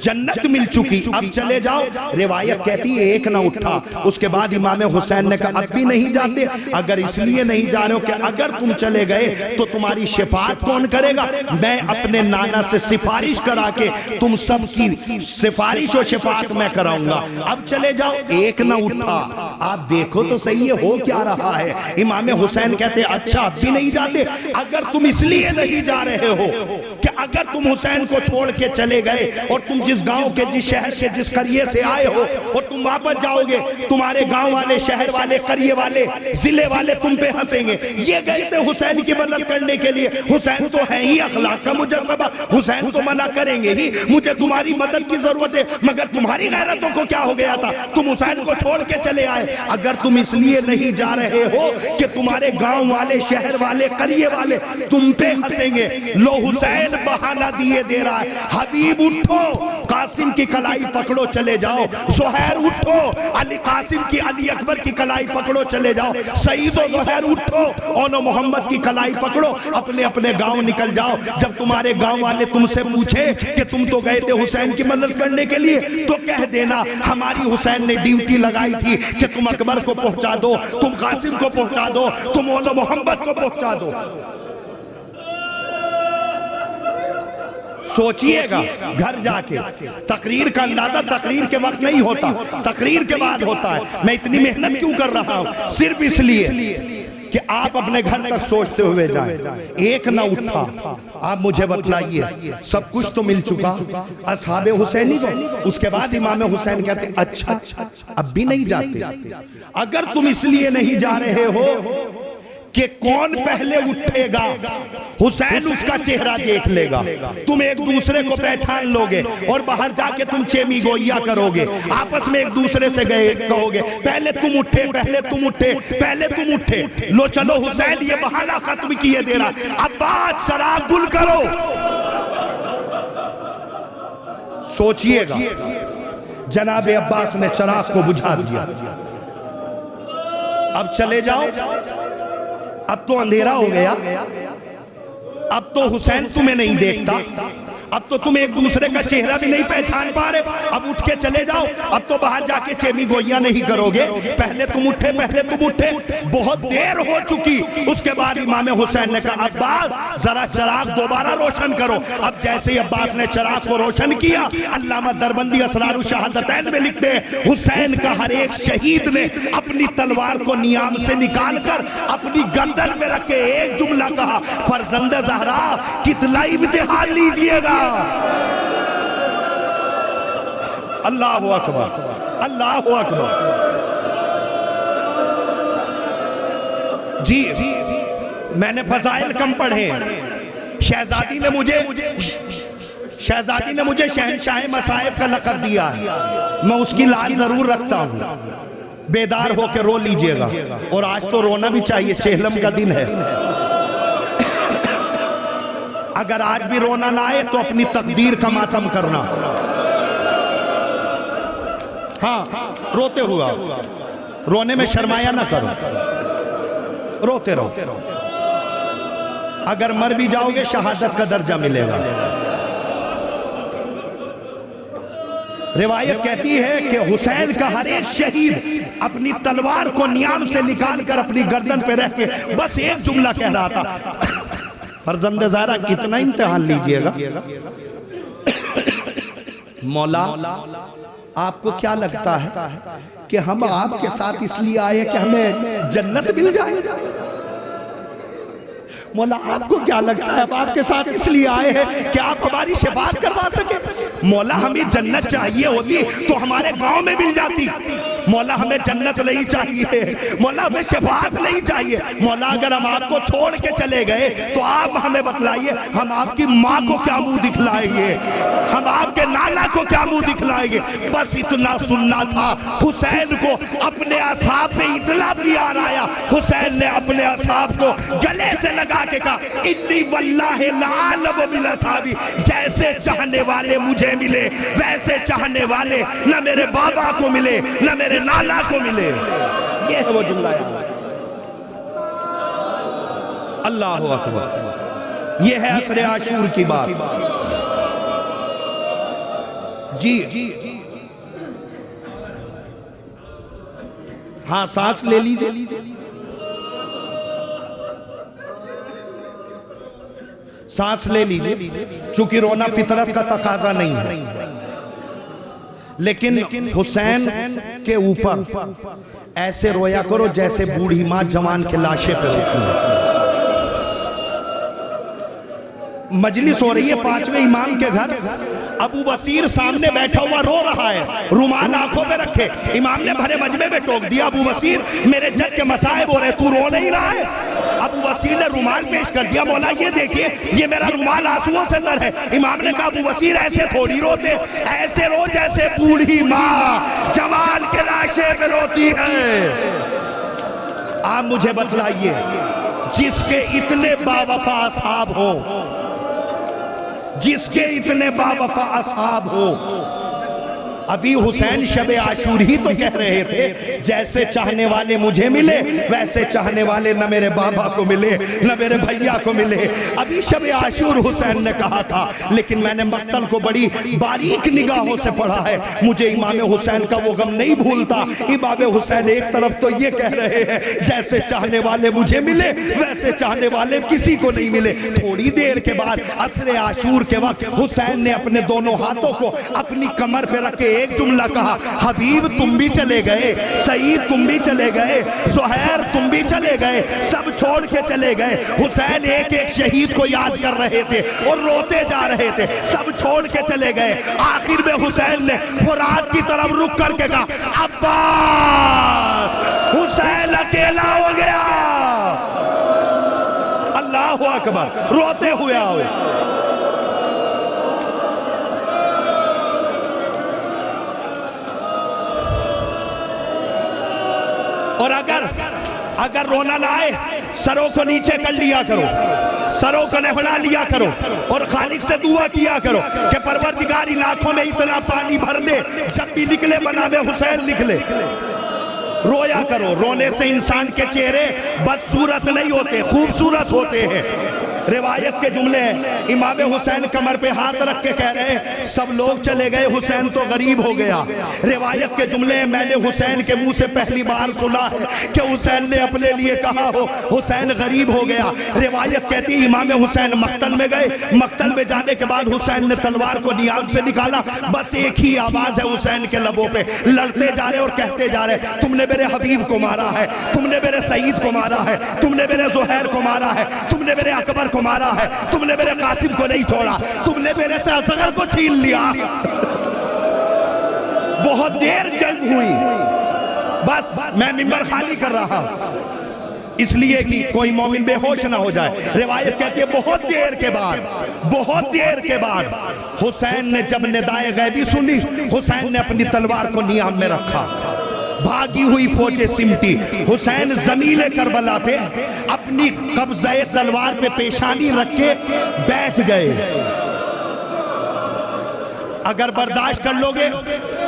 جنت مل چکی، اب چلے جاؤ۔ روایت کہتی ہے ایک نہ اٹھا۔ اس کے بعد امام حسین نے کہا اب بھی نہیں جاتے؟ اگر اس لیے نہیں جا رہے ہو کہ اگر تم چلے گئے تو تمہاری شفاعت کون کرے گا؟ میں اپنے نانا سے سفارش کرا کے تم سب کی سفارش و شفاعت میں کراؤں گا، اب چلے جاؤ۔ ایک نہ اٹھا۔ آپ دیکھو تو صحیح ہے ہو کیا رہا ہے۔ امام حسین کہتے ہیں اچھا اب بھی نہیں جاتے؟ اگر تم اس لیے نہیں جا رہے ہو کہ اگر تم حسین کو چھوڑ کے چلے گئے اور تم جس گاؤں کے جس شہر کے جس قریے سے آئے ہو اور تم واپس جاؤ گے، تمہارے گاؤں والے، شہر والے، قریے والے، ضلع والے تم پہ ہنسیں گے۔ یہ گئے تھے حسین کی مدد کرنے کے لیے، حسین تو ہے ہی اخلاق کا مجسمہ، حسین تو منع کریں گے ہی، مجھے تمہاری مدد کی ضرورت ہے، مگر تمہاری غیرتوں کو کیا ہو گیا تھا؟ تم حسین کو چھوڑ کے چلے آئے۔ اگر تم اس لیے نہیں جا رہے ہو کہ تمہارے گاؤں والے، شہر والے، قریے والے تم پہ ہنسیں گے، لو حسین بہانہ دیے دے رہا ہے، حبیب اٹھو قاسم کی کلائی پکڑو چلے جاؤ، زہیر اٹھو علی قاسم کی، علی اکبر کی کلائی پکڑو چلے جاؤ، سعید و زہیر اٹھو اون و محمد کی کلائی پکڑو، اپنے اپنے گاؤں نکل جاؤ۔ جب تمہارے گاؤں والے تم سے پوچھے کہ تم تو گئے تھے حسین کی مدد کرنے کے لیے، تو کہہ دینا ہماری حسین نے ڈیوٹی لگائی تھی کہ تم اکبر کو پہنچا دو، تم قاسم کو پہنچا دو، تم اون و محمد کو پہنچا دو۔ سوچئے گا گھر جا کے، تقریر کا اندازہ تقریر کے وقت نہیں ہوتا، تقریر کے بعد ہوتا ہے۔ میں اتنی محنت کیوں کر رہا ہوں؟ صرف اس لیے کہ آپ اپنے گھر تک سوچتے ہوئے جائیں۔ ایک نہ اٹھا۔ آپ مجھے بتلائیے سب کچھ تو مل چکا، اصحاب حسینی کو۔ اس کے بعد امام حسین کہتے ہیں اچھا اب بھی نہیں جاتے؟ اگر تم اس لیے نہیں جا رہے ہو کہ کون پہلے اٹھے گا، حسین اس کا چہرہ دیکھ لے گا، تم ایک دوسرے کو پہچان لوگے اور باہر جا کے تم چیمی گوئیا کرو گے، آپس میں ایک دوسرے سے کہو گے پہلے تم اٹھے، پہلے تم اٹھے، پہلے تم اٹھے۔ لو چلو حسین یہ بہانہ ختم کیے دے رہا، عباس چراغ گل کرو۔ سوچئے گا جناب عباس نے چراغ کو بجھا دیا۔ اب چلے جاؤ، اب تو اندھیرا ہو گیا، اب تو حسین تمہیں نہیں دیکھتا، اب تو تم ایک دوسرے کا چہرہ بھی نہیں پہچان پا رہے، اب اٹھ کے چلے جاؤ، اب تو باہر جا کے چیمی گوئیاں نہیں کرو گے، پہلے تم اٹھے، پہلے تم اٹھے، بہت دیر ہو چکی۔ اس کے بعد امام حسین نے کہا عباس ذرا چراغ دوبارہ روشن کرو۔ اب جیسے ہی عباس نے چراغ کو روشن کیا، علامہ دربندی اسرار الشہادتین میں لکھتے ہیں حسین کا ہر ایک شہید نے اپنی تلوار کو نیام سے نکال کر اپنی گردن میں رکھ کے ایک جملہ کہا، فرزند زہرا کتنا امتحان لیجئے گا۔ اللہ اکبر، اللہ اکبر۔ جی میں نے فضائل کم پڑھے، شہزادی نے مجھے شہنشاہ مصائب کا لقب دیا ہے، میں اس کی لاج ضرور رکھتا ہوں، بیدار ہو کے رو لیجئے گا، اور آج تو رونا بھی چاہیے، چہلم کا دن ہے، اگر آج بھی رونا نہ آئے تو اپنی تقدیر کا ماتم کرنا، ہاں روتے ہوا، رونے میں شرمایا نہ کرو، روتے رہو، اگر مر بھی جاؤ گے شہادت کا درجہ ملے گا۔ روایت کہتی ہے کہ حسین کا ہر ایک شہید اپنی تلوار کو نیام سے نکال کر اپنی گردن پہ رہ کے بس ایک جملہ کہہ رہا تھا، فرزند زہرا کتنا امتحان لیجئے گا، مولا آپ کو کیا لگتا ہے کہ ہم آپ کے ساتھ اس لیے آئے کہ ہمیں جنت مل جائے؟ مولا آپ کو کیا لگتا ہے ہم آپ کے ساتھ اس لیے آئے ہیں کہ آپ ہماری شفاعت کروا سکیں؟ مولا ہمیں جنت چاہیے ہوتی تو ہمارے گاؤں میں مل جاتی، مولا ہمیں جنت نہیں چاہیے، مولا ہمیں شفاعت نہیں چاہیے، مولا اگر ہم آپ کو چھوڑ کے چلے گئے تو آپ ہمیں بتلائیے ہم آپ کی ماں کو کیا منہ دکھلائیں گے، ہم آپ کے نانا کو کیا منہ دکھلائیں گے؟ بس اتنا سننا تھا۔ حسین کو اپنے اصحاب پہ اتنا پیار آیا، حسین نے اپنے اصحاب کو گلے سے لگا کے کہا انی واللہ لعالم بالاصحابی، جیسے چاہنے والے مجھے ملے ویسے چاہنے والے نہ میرے بابا کو ملے نہ میرے نانا کو ملے۔ یہ ہے وہ جملہ ہے، اللہ اکبر، یہ ہے عصر عاشور کی بات۔ جی ہاں سانس لے لیجئے، سانس لے لیجئے، چونکہ رونا فطرت کا تقاضا نہیں ہے، لیکن حسین کے اوپر ایسے رویا کرو جیسے بوڑھی ماں جوان کے لاشے پہ ہوتی ہے۔ مجلس ہو رہی ہے پانچویں امام کے گھر، ابو بصیر سامنے بیٹھا ہوا رو رہا ہے، رومال آنکھوں میں رکھے، امام نے بھرے مجمع میں ٹوک دیا ابو بصیر میرے جد کے مصائب ہو رہے تو رو نہیں رہا ہے؟ ابو بصیر نے رومال پیش کر دیا، مولا یہ دیکھیے یہ میرا رومال آنسوؤں سے تر ہے۔ امام نے کہا ابو بصیر ایسے تھوڑی روتے، ایسے رو جیسے بوڑھی ماں جوان کے لاشے پہ روتی ہے۔ آپ مجھے بتلائیے جس کے اتنے باوفا اصحاب ہو، جس کے اتنے باوفا اصحاب ہو، ابھی حسین شب عاشور ہی تو کہہ رہے تھے جیسے چاہنے والے مجھے ملے ویسے چاہنے والے نہ میرے بابا کو ملے نہ میرے بھائیا کو ملے، ابھی شب عاشور حسین نے کہا تھا، لیکن میں نے مقتل کو بڑی باریک نگاہوں سے پڑھا ہے، مجھے امام حسین کا وہ غم نہیں بھولتا۔ امام حسین ایک طرف تو یہ کہہ رہے ہیں جیسے چاہنے والے مجھے ملے ویسے چاہنے والے کسی کو نہیں ملے۔ تھوڑی دیر کے بعد عصر عاشور کے وقت حسین نے اپنے دونوں ہاتھوں کو اپنی کمر پہ رکھے ایک جملہ کہا، حبیب تم بھی چلے گئے، سعید تم بھی چلے گئے، زہیر تم بھی چلے گئے، سب چھوڑ کے چلے گئے۔ حسین ایک ایک شہید کو یاد کر رہے تھے اور روتے جا رہے تھے، سب چھوڑ کے چلے گئے۔ آخر میں حسین نے فرات کی طرف رک کر کے کہا عباس، حسین اکیلا ہو گیا۔ اللہ اکبر، روتے ہوئے آئے۔ اور اگر رونا نہ آئے سروں کو نیچے کر لیا کرو، سروں کو لہڑا لیا کرو اور خالق سے دعا کیا کرو کہ پروردگار ان آنکھوں میں اتنا پانی بھر دے جب بھی نکلے بنام حسین نکلے۔ رویا کرو، رونے سے انسان کے چہرے بدصورت نہیں ہوتے، خوبصورت ہوتے ہیں۔ روایت کے جملے ہیں، امام حسین کمر پہ ہاتھ رکھ کے کہہ رہے ہیں سب لوگ چلے گئے حسین تو غریب ہو گیا۔ روایت کے جملے ہیں، میں نے حسین کے منہ سے پہلی بار سنا ہے کہ حسین نے اپنے لیے کہا ہو حسین غریب ہو گیا۔ روایت کہتی ہے امام حسین مقتل میں گئے، مقتل میں جانے کے بعد حسین نے تلوار کو نیام سے نکالا، بس ایک ہی آواز ہے حسین کے لبوں پہ، لڑتے جا رہے اور کہتے جا رہے تم نے میرے حبیب کو مارا ہے، تم نے میرے سعید کو مارا ہے، تم نے میرے زہیر کو مارا ہے، تم نے میرے اکبر کو مارا ہے، تم نے میرے قاسم کو نہیں چھوڑا، تم نے میرے سے اصغر کو چھین لیا۔ بہت دیر جنگ ہوئی، بس میں ممبر خالی کر رہا، اس لیے کہ کوئی مومن بے ہوش نہ ہو جائے۔ روایت کہتی ہے بہت دیر کے بعد حسین نے جب ندائے غیبی سنی، حسین نے اپنی تلوار کو نیام میں رکھا، بھاگی ہوئی فوجیں سمٹی، حسین زمین کربلا پہ اپنی قبضہ تلوار پہ پیشانی رکھ کے بیٹھ گئے۔ اگر برداشت کر لوگے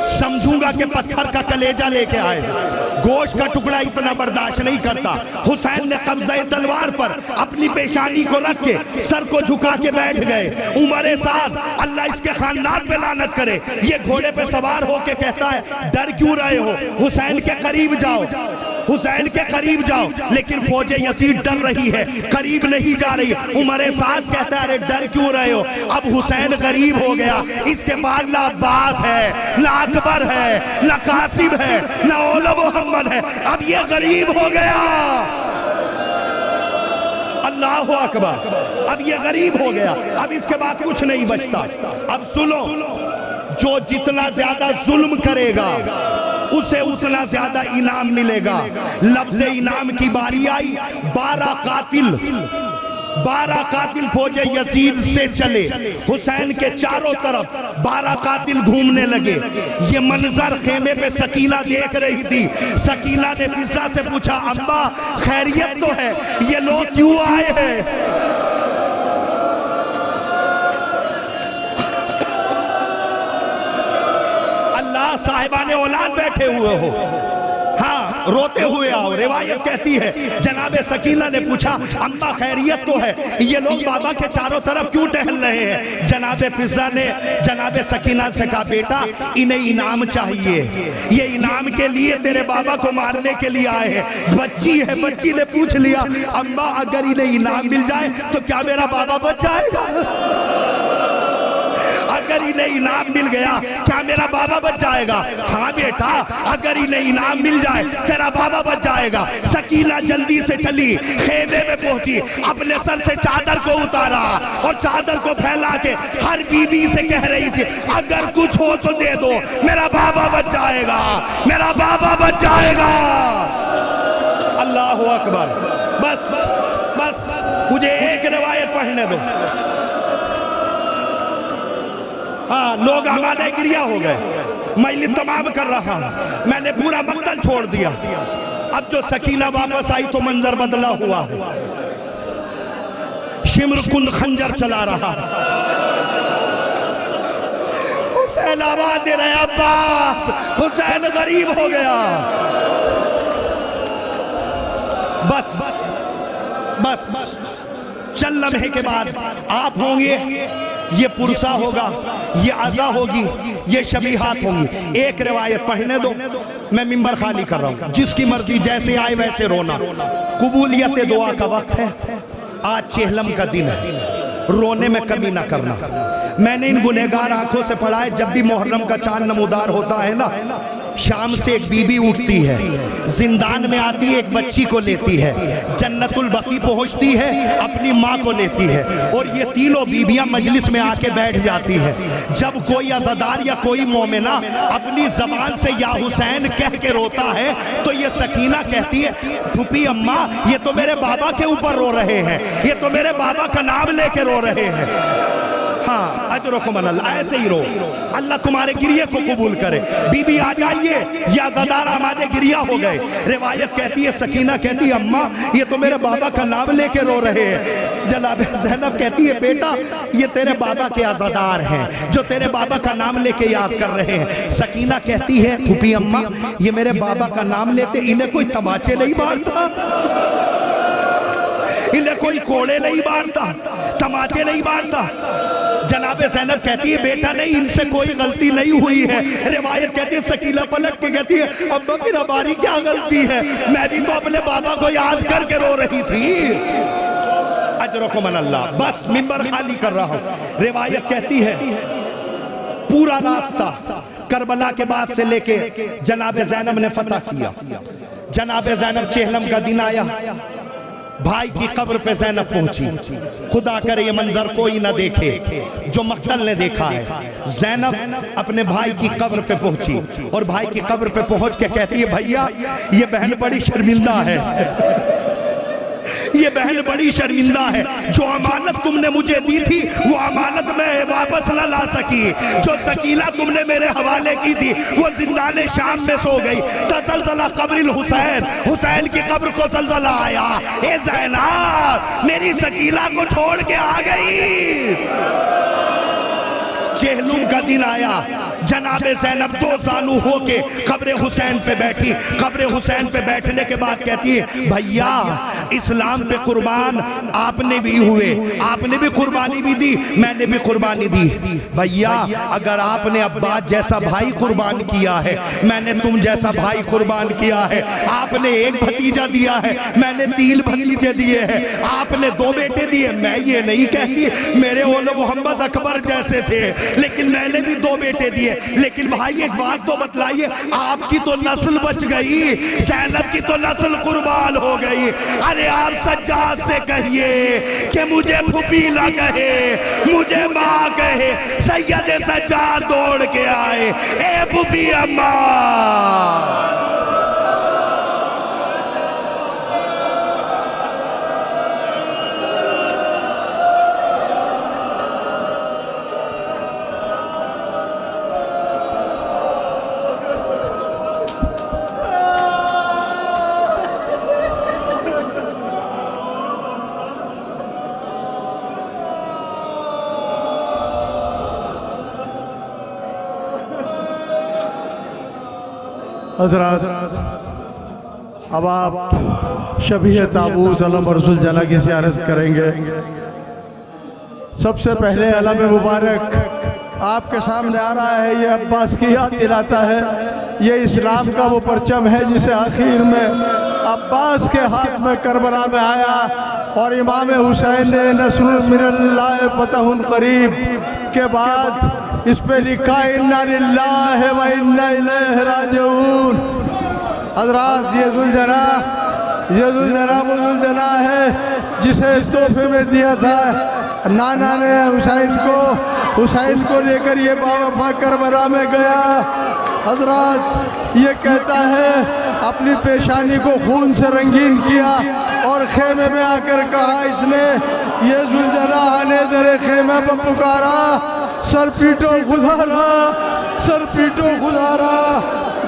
سمجھوں گا کہ پتھر کا کلیجہ لے کے آئے، گوشت کا ٹکڑا اتنا برداشت نہیں کرتا۔ حسین نے قبضہ تلوار پر اپنی پیشانی کو رکھ کے سر کو جھکا کے بیٹھ گئے۔ عمر سعد اللہ اس کے خاندان پہ لعنت کرے، یہ گھوڑے پہ سوار ہو کے کہتا ہے ڈر کیوں رہے ہو، حسین کے قریب جاؤ، حسین کے قریب جاؤ، لیکن فوج یزید ڈر رہی ہے، قریب نہیں جا رہی۔ عمر سعد کہتا ہے ارے ڈر کیوں رہے ہو، اب حسین غریب ہو گیا، اس کے بعد نہ عباس ہے، نہ اکبر ہے، نہ قاسم ہے، نہ اولا محمد ہے، اب یہ غریب ہو گیا۔ اللہ اکبر، اب یہ غریب ہو گیا، اب اس کے بعد کچھ نہیں بچتا۔ اب سنو، جو جتنا زیادہ ظلم کرے گا اسے اتنا زیادہ انعام ملے گا۔ لفظ انعام کی باری آئی، 12 قاتل فوج یزید سے چلے، حسین کے چاروں طرف 12 قاتل گھومنے لگے۔ یہ منظر خیمے پہ سکینہ دیکھ رہی تھی۔ سکینہ نے فضا سے پوچھا اماں خیریت تو ہے، یہ لوگ کیوں آئے ہیں؟ اللہ صاحبان اولاد بیٹھے ہوئے ہو، ہاں روتے ہوئے آؤ۔ روایت کہتی ہے جناب سکینہ نے پوچھا اماں خیریت تو ہے، یہ لوگ بابا کے چاروں طرف کیوں ٹہل رہے ہیں؟ جناب فضا نے جناب سکینہ سے کہا بیٹا انہیں انعام چاہیے، یہ انعام کے لیے تیرے بابا کو مارنے کے لیے آئے ہیں۔ بچی ہے، بچی نے پوچھ لیا اماں اگر انہیں انعام مل جائے تو کیا میرا بابا بچ جائے گا؟ اگر انہیں انعام مل گیا کیا میرا بابا بچ جائے گا؟ ہاں بیٹا اگر انہیں انعام مل جائے تیرا بابا بچ جائے گا۔ سکینہ جلدی سے چلی، خیمے میں پہنچی، اپنے سر سے چادر کو اتارا اور چادر کو پھیلا کے ہر بی بی سے کہہ رہی تھی اگر کچھ ہو تو دے دو، میرا بابا بچ جائے گا، میرا بابا بچ جائے گا۔ اللہ اکبر۔ بس مجھے ایک روایت پڑھنے دو۔ ہاں لوگ ہمارے گریہ ہو گئے، میں تمام کر رہا ہوں، میں نے پورا مقتل چھوڑ دیا۔ اب جو سکینہ واپس آئی تو منظر بدلا ہوا، شمر کن خنجر چلا رہا، حسین آواز دے رہے عباس، حسین غریب ہو گیا۔ بس چند لمحے کے بعد آپ ہوں گے، یہ پرسا ہوگا، یہ عزا ہوگی، یہ شبیہات ہوں گی۔ ایک روایت پڑھنے دو، میں منبر خالی کر رہا ہوں، جس کی مرضی جیسے آئے ویسے رونا۔ قبولیت دعا کا وقت ہے، آج چہلم کا دن ہے، رونے میں کمی نہ کرنا۔ میں نے ان گنہگار آنکھوں سے پڑھا ہے جب بھی محرم کا چاند نمودار ہوتا ہے نا، شام سے ایک بی بی اٹھتی ہے، زندان میں آتی ہے، ایک بچی کو لیتی ہے، جنت البقیع پہنچتی ہے، اپنی ماں کو لیتی ہے، اور یہ تینوں بیویاں مجلس میں آ کے بیٹھ جاتی ہے۔ جب کوئی عزادار یا کوئی مومنہ اپنی زبان سے یا حسین کہہ کے روتا ہے تو یہ سکینہ کہتی ہے پھوپھی اماں یہ تو میرے بابا کے اوپر رو رہے ہیں، یہ تو میرے بابا کا نام لے کے رو رہے ہیں۔ ہاں اجرکم اللہ، ایسے ہی رو، اللہ تمہارے گریہ کو قبول کرے۔ بی بی آ جائیے، یا زدار ہمارے گریہ ہو گئے۔ روایت کہتی ہے سکینہ کہتی ہے اماں یہ تو میرے بابا کا نام لے کے رو رہے ہیں۔ جناب زینب کہتی ہے بیٹا یہ تیرے بابا کے عزادار ہیں جو تیرے بابا کا نام لے کے یاد کر رہے ہیں۔ سکینہ کہتی ہے پھوپھی اماں یہ میرے بابا کا نام لیتے انہیں کوئی تماچے نہیں مارتا، انہیں کوئی کوڑے نہیں مارتا، تماچے نہیں مارتا۔ جناب زینب کہتی ہے بیٹا نہیں ان سے کوئی غلطی نہیں ہوئی ہے۔ روایت کہتی ہے سکینہ پلٹ کے کہتی ہے ابا پھر ہماری کیا غلطی ہے، میں بھی تو اپنے بابا کو یاد کر کے رو رہی تھی۔ اجرکم اللہ۔ بس منبر خالی کر رہا ہوں۔ روایت کہتی ہے پورا راستہ کربلا کے بعد سے لے کے جناب زینب نے فتح کیا۔ جناب زینب چہلم کا دن آیا، بھائی کی قبر پہ زینب پہنچی۔ خدا کرے یہ منظر کوئی نہ دیکھے جو مقتل نے دیکھا ہے۔ زینب اپنے بھائی کی قبر پہ پہنچی اور بھائی کی قبر پہ پہنچ کے کہتی ہے بھائیا یہ بہن بڑی شرمندہ ہے، یہ بہن بڑی شرمندہ ہے، جو امانت تم نے مجھے دی تھی وہ امانت میں واپس نہ لا سکی، جو سکینہ تم نے میرے حوالے کی تھی وہ زندان شام میں سو گئی، تزلزلہ قبر الحسین، حسین کی قبر کو زلزلہ آیا، اے زینب میری سکینہ کو چھوڑ کے آ گئی۔ جہلم کا دن آیا، جناب زینب دو زانو ہو کے قبر حسین پہ بیٹھی، قبر حسین پہ بیٹھنے کے بعد کہتی ہے بھیا اسلام پہ قربان آپ نے بھی ہوئے، آپ نے بھی قربانی بھی دی، میں نے بھی قربانی دی، بھیا اگر آپ نے عباس جیسا بھائی قربان کیا ہے، میں نے تم جیسا بھائی قربان کیا ہے، آپ نے ایک بھتیجا دیا ہے، میں نے 3 بھتیجے دیے ہیں، آپ نے 2 بیٹے دیے، میں یہ نہیں کہتی میرے اول محمد اکبر جیسے تھے لیکن میں نے بھی 2 بیٹے دیے، لیکن بھائی ایک بات تو بتلائیے آپ کی تو نسل بچ گئی، زینب کی تو نسل قربان ہو گئی، ارے آپ سجاد سے کہیے کہ مجھے پھوپھی نہ کہے، مجھے ماں کہے، سید سجاد دوڑ کے آئے، اے پھوپھی اماں۔ حضرات اب آپ شبیہ تابوت علم رسول جنہ کی زیارت کریں گے۔ سب سے پہلے علم مبارک آپ کے سامنے آ رہا ہے، یہ عباس کی یاد دلاتا ہے، یہ اسلام کا وہ پرچم ہے جسے آخر میں عباس کے ہاتھ میں کربلا میں آیا، اور امام حسین نے نصر من اللہ فتح قریب کے بعد اس پہ لکھا اِنَّا لِلَّهِ وَإِنَّا إِلَيْهِ رَاجِعُونَ۔ حضرات یہ ذوالجلال وہ ذوالجلال ہے جسے اس تحفے میں دیا تھا نانا نے حسین کو لے کر یہ باوفا کربلا میں گیا۔ حضرات یہ کہتا ہے اپنی پیشانی کو خون سے رنگین کیا اور خیمے میں آ کر کہا اس نے، یہ ذوالجلال نے در خیمے پر پکارا، سر پیٹو خدارا، سر پیٹو خدارا،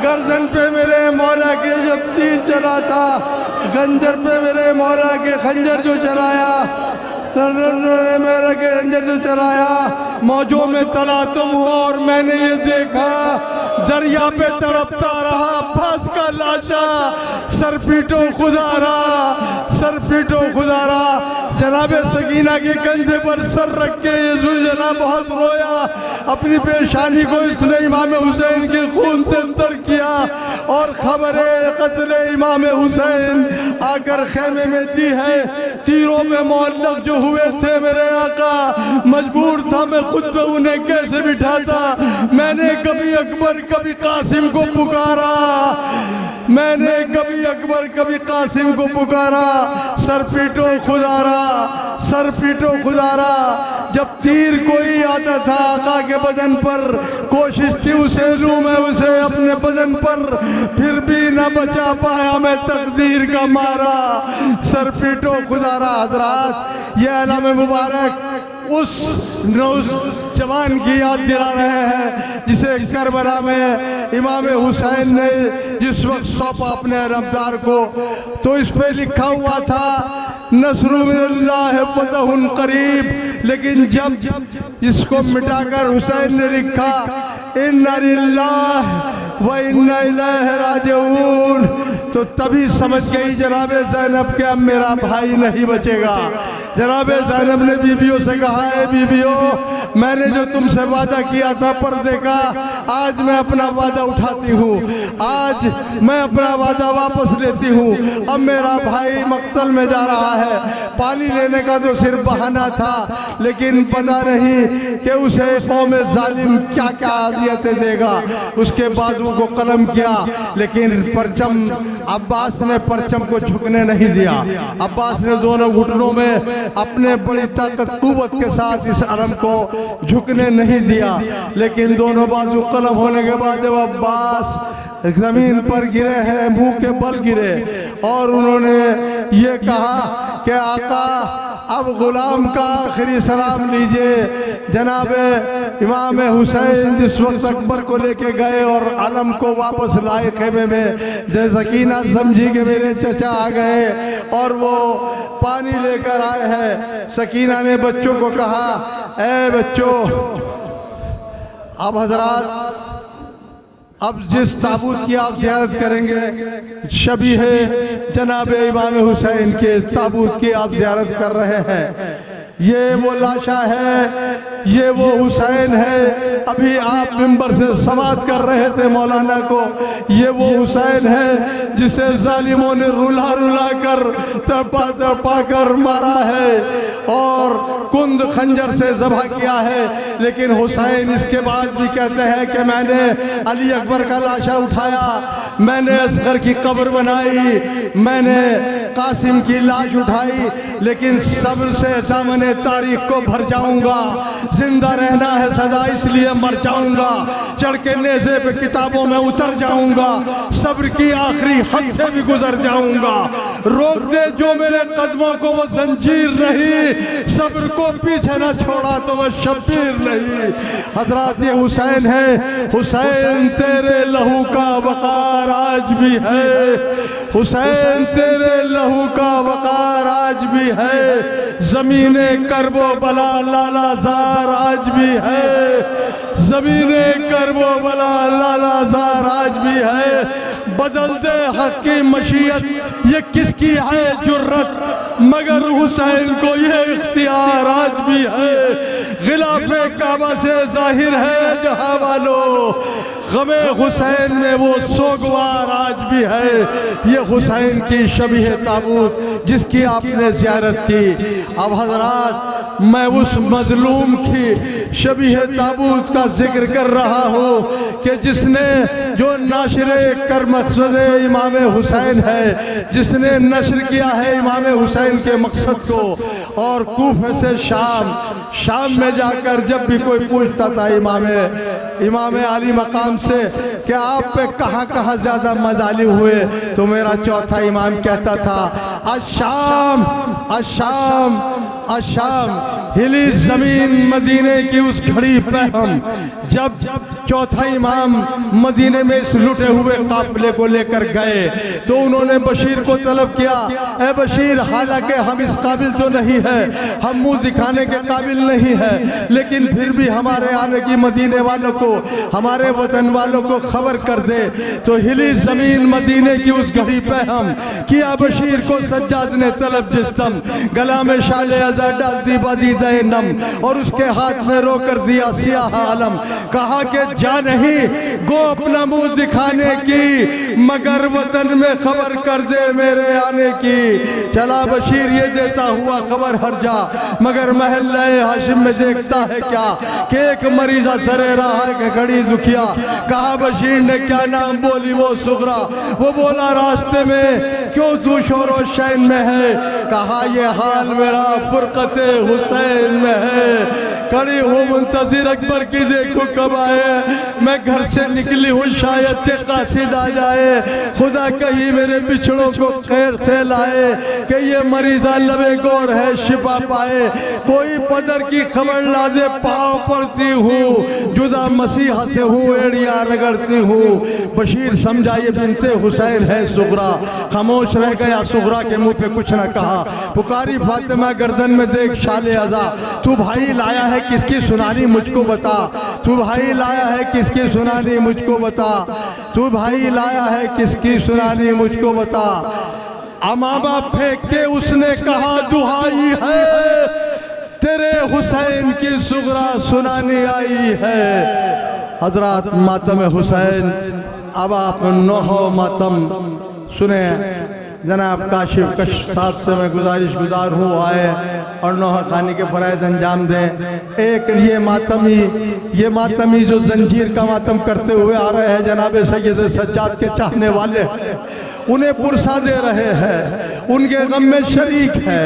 گردن پہ میرے مولا کے جب تیر چلا تھا، گنجر پہ میرے مولا کے خنجر جو چلایا، میرے کے خنجر جو چلایا، موجوں میں تلا تم ہو اور میں نے یہ دیکھا، دریا پہ تڑپتا رہا عباس کا لاشا، سر پیٹو خدارا، سر پیٹو خدارا۔ جناب سکینہ کے کندھے پر سر رکھ کے یہ ذوالجلال بہت رویا، اپنی پیشانی کو اس نے امام حسین کے خون سے تر کیا، اور خبر قتل امام حسین آ کر خیمے میں دی ہے۔ تیروں میں معلق جو ہوئے تھے میرے آقا، مجبور تھا میں خود پہ انہیں کیسے بٹھاتا، میں نے کبھی اکبر کبھی قاسم کو پکارا، میں نے کبھی اکبر کبھی قاسم کو پکارا، سر پیٹو خدارا، سر پیٹو خدارا۔ جب تیر کوئی آتا تھا آقا کے بدن پر، کوشش تھی اسے لوں میں اسے اپنے بدن پر، پھر بھی نہ بچا پایا میں تقدیر کا مارا، سر پیٹو خدارا۔ حضرات یہ علم مبارک اس جوان کی یاد دلا رہے ہیں جسے کربلا میں امام حسین نے جس وقت سونپا اپنے علمدار کو، تو اس پہ لکھا ہوا تھا نصر من اللہ فتح قریب، لیکن جب اس کو مٹا کر حسین نے لکھا اِنَّا لِلَّهِ وَإِنَّا إِلَيْهِ رَاجِعُونَ، تو تبھی سمجھ گئی جناب زینب کہ اب میرا بھائی نہیں بچے گا۔ جناب زینب نے بیویوں سے کہا ہے بیویوں میں نے جو تم سے وعدہ کیا تھا پردے کا، آج میں اپنا وعدہ اٹھاتی ہوں، آج میں اپنا وعدہ واپس لیتی ہوں، اب میرا بھائی مقتل میں جا رہا ہے۔ پانی لینے کا تو صرف بہانہ تھا، لیکن پتہ نہیں کہ اسے قوم ظالم کیا کیا عادیتیں دے گا۔ اس کے بازو کو قلم کیا، لیکن پرچم عباس نے پرچم کو جھکنے نہیں دیا۔ عباس نے دونوں گھٹنوں میں اپنے بڑی طاقت قوت کے ساتھ اس علم کو جھکنے نہیں دیا، لیکن دونوں بازو قلم ہونے کے بعد جب عباس زمین پر گرے ہیں منہ کے بل گرے اور انہوں نے یہ کہا کہ آقا اب غلام کا آخری سلام لیجئے۔ جناب امام حسین جس وقت اکبر کو لے کے گئے اور علم کو واپس لائے خیمے میں، سکینہ سمجھی کہ میرے چچا آ گئے اور وہ پانی لے کر آئے ہیں۔ سکینہ نے بچوں کو کہا اے بچوں، اب حضرات اب جس تابوت کی آپ زیارت کریں گے شبیہ جناب امام حسین کے تابوت کی آپ زیارت کر رہے ہیں۔ یہ وہ لاشا ہے، یہ وہ حسین ہے۔ ابھی آپ منبر سے سماعت کر رہے تھے مولانا کو، یہ وہ حسین ہے جسے ظالموں نے رلا رلا کر تڑپا تڑپا کر مارا ہے اور کند خنجر سے ذبح کیا ہے۔ لیکن حسین اس کے بعد بھی کہتے ہیں کہ میں نے علی اکبر کا لاشا اٹھایا، میں نے اصغر کی قبر بنائی، میں نے قاسم کی لاش اٹھائی، لیکن صبر سے دامن تاریخ کو بھر جاؤں گا۔ زندہ رہنا ہے سدا اس لیے مر جاؤں گا، چڑھ کے نیزے پہ کتابوں میں اتر جاؤں گا، صبر کی آخری حد سے بھی گزر جاؤں گا۔ روک دے جو میرے قدموں کو وہ زنجیر نہیں، صبر کو پیچھے نہ چھوڑا تو وہ شبیر نہیں۔ حضرات یہ حسین ہے، حسین تیرے لہو کا وقار آج بھی ہے، حسین تیرے لہو کا وقار آج بھی ہے، زمین کرب و بلا لالا زار آج بھی ہے، زمین کرب و بلا لالا زار آج بھی ہے۔ بدل دے حق کی مشیت یہ کس کی ہے جرت، مگر حسین کو یہ اختیار آج بھی ہے۔ غلاف کعبہ سے ظاہر ہے جہاں والو، غم حسین میں وہ سوگوار آج بھی ہے۔ یہ حسین کی شبیہ تابوت جس کی آپ نے زیارت کی۔ اب حضرات میں اس مظلوم کی شبیہ تابوت کا ذکر کر رہا ہوں کہ جس نے جو ناشر کر مقصد امام حسین ہے، جس نے نشر کیا ہے امام حسین کے مقصد کو، اور کوفہ سے شام میں جا کر جب بھی کوئی پوچھتا تھا امام علی مقام سے کہ آپ پہ کہاں کہاں زیادہ مظالم ہوئے، تو میرا چوتھا امام کہتا تھا الشام الشام الشام۔ ہلی زمین مدینے کی اس گھڑی پہ ہم، جب چوتھا امام مدینے میں اس لٹے ہوئے قافلے کو لے کر گئے تو انہوں نے بشیر کو طلب کیا، اے بشیر حالانکہ ہم اس قابل تو نہیں ہے، ہم منہ دکھانے کے قابل نہیں ہے، لیکن پھر بھی ہمارے آنے کی مدینے والوں کو، ہمارے وطن والوں کو خبر کر دے۔ تو ہلی زمین مدینے کی اس گھڑی پہ ہم کیا بشیر کو سجاد نے طلب جستم، گلا میں شال ازا ڈال دی بدید نم، اور اس کے ہاتھ میں رو کر دیا سیاہ علم، کہا کہ جا نہیں گو اپنا منہ دکھانے کی، مگر وطن میں خبر کر دے میرے آنے کی۔ چلا بشیر یہ دیتا ہوا خبر ہر جا، مگر محلہ ہاشم میں دیکھتا ہے کیا کہ ایک مریضہ سرے رہا ہے کہ گھڑی دکھیا۔ کہا بشیر نے کیا نام بولی وہ سغرا، وہ بولا راستے میں کیوں تو شور و شین میں ہے، کہا یہ حال میرا فرقت حسین میں ہے، کھڑی ہوں منتظر اکبر کی دیکھو کب آئے، میں گھر سے نکلی ہوں شاید کہ قاصد آ جائے، خدا کہیں میرے بچھڑوں کو خیر سے لائے، کہ یہ مریضہ لبے گور ہے شفا پائے، کوئی پدر کی خبر لا دے پاؤں پڑتی ہوں، جدا مسیحہ سے ہوں ایڑیاں رگڑتی ہوں۔ بشیر سمجھا یہ بنت حسین ہے سغرا، خاموش رہ گیا سغرا کے منہ پہ کچھ نہ کہا، پکاری فاطمہ گردن میں دیکھ شال ازا، تو بھائی لایا ہے کس کی سنانی مجھ کو بتا، تو بھائی لایا ہے کس کی سنانی مجھ کو بتا، تو بھائی لایا ہے کس کی سنانی مجھ کو بتا۔ امامہ پھینک کے اس نے کہا دہائی ہے، تیرے حسین کی سغرا سنانی آئی ہے۔ حضرات ماتم حسین، اب آپ نوحہ ماتم سنیں۔ جناب کاشف کش صاحب سے میں گزارش گزار ہوں آئے اور نوحہ خانی کے فرائض انجام دیں۔ ایک یہ ماتمی جو زنجیر کا ماتم کرتے ہوئے آ رہے ہیں، جناب سید سجاد کے چاہنے والے انہیں پرسہ دے رہے ہیں، ان کے غم میں شریک ہے۔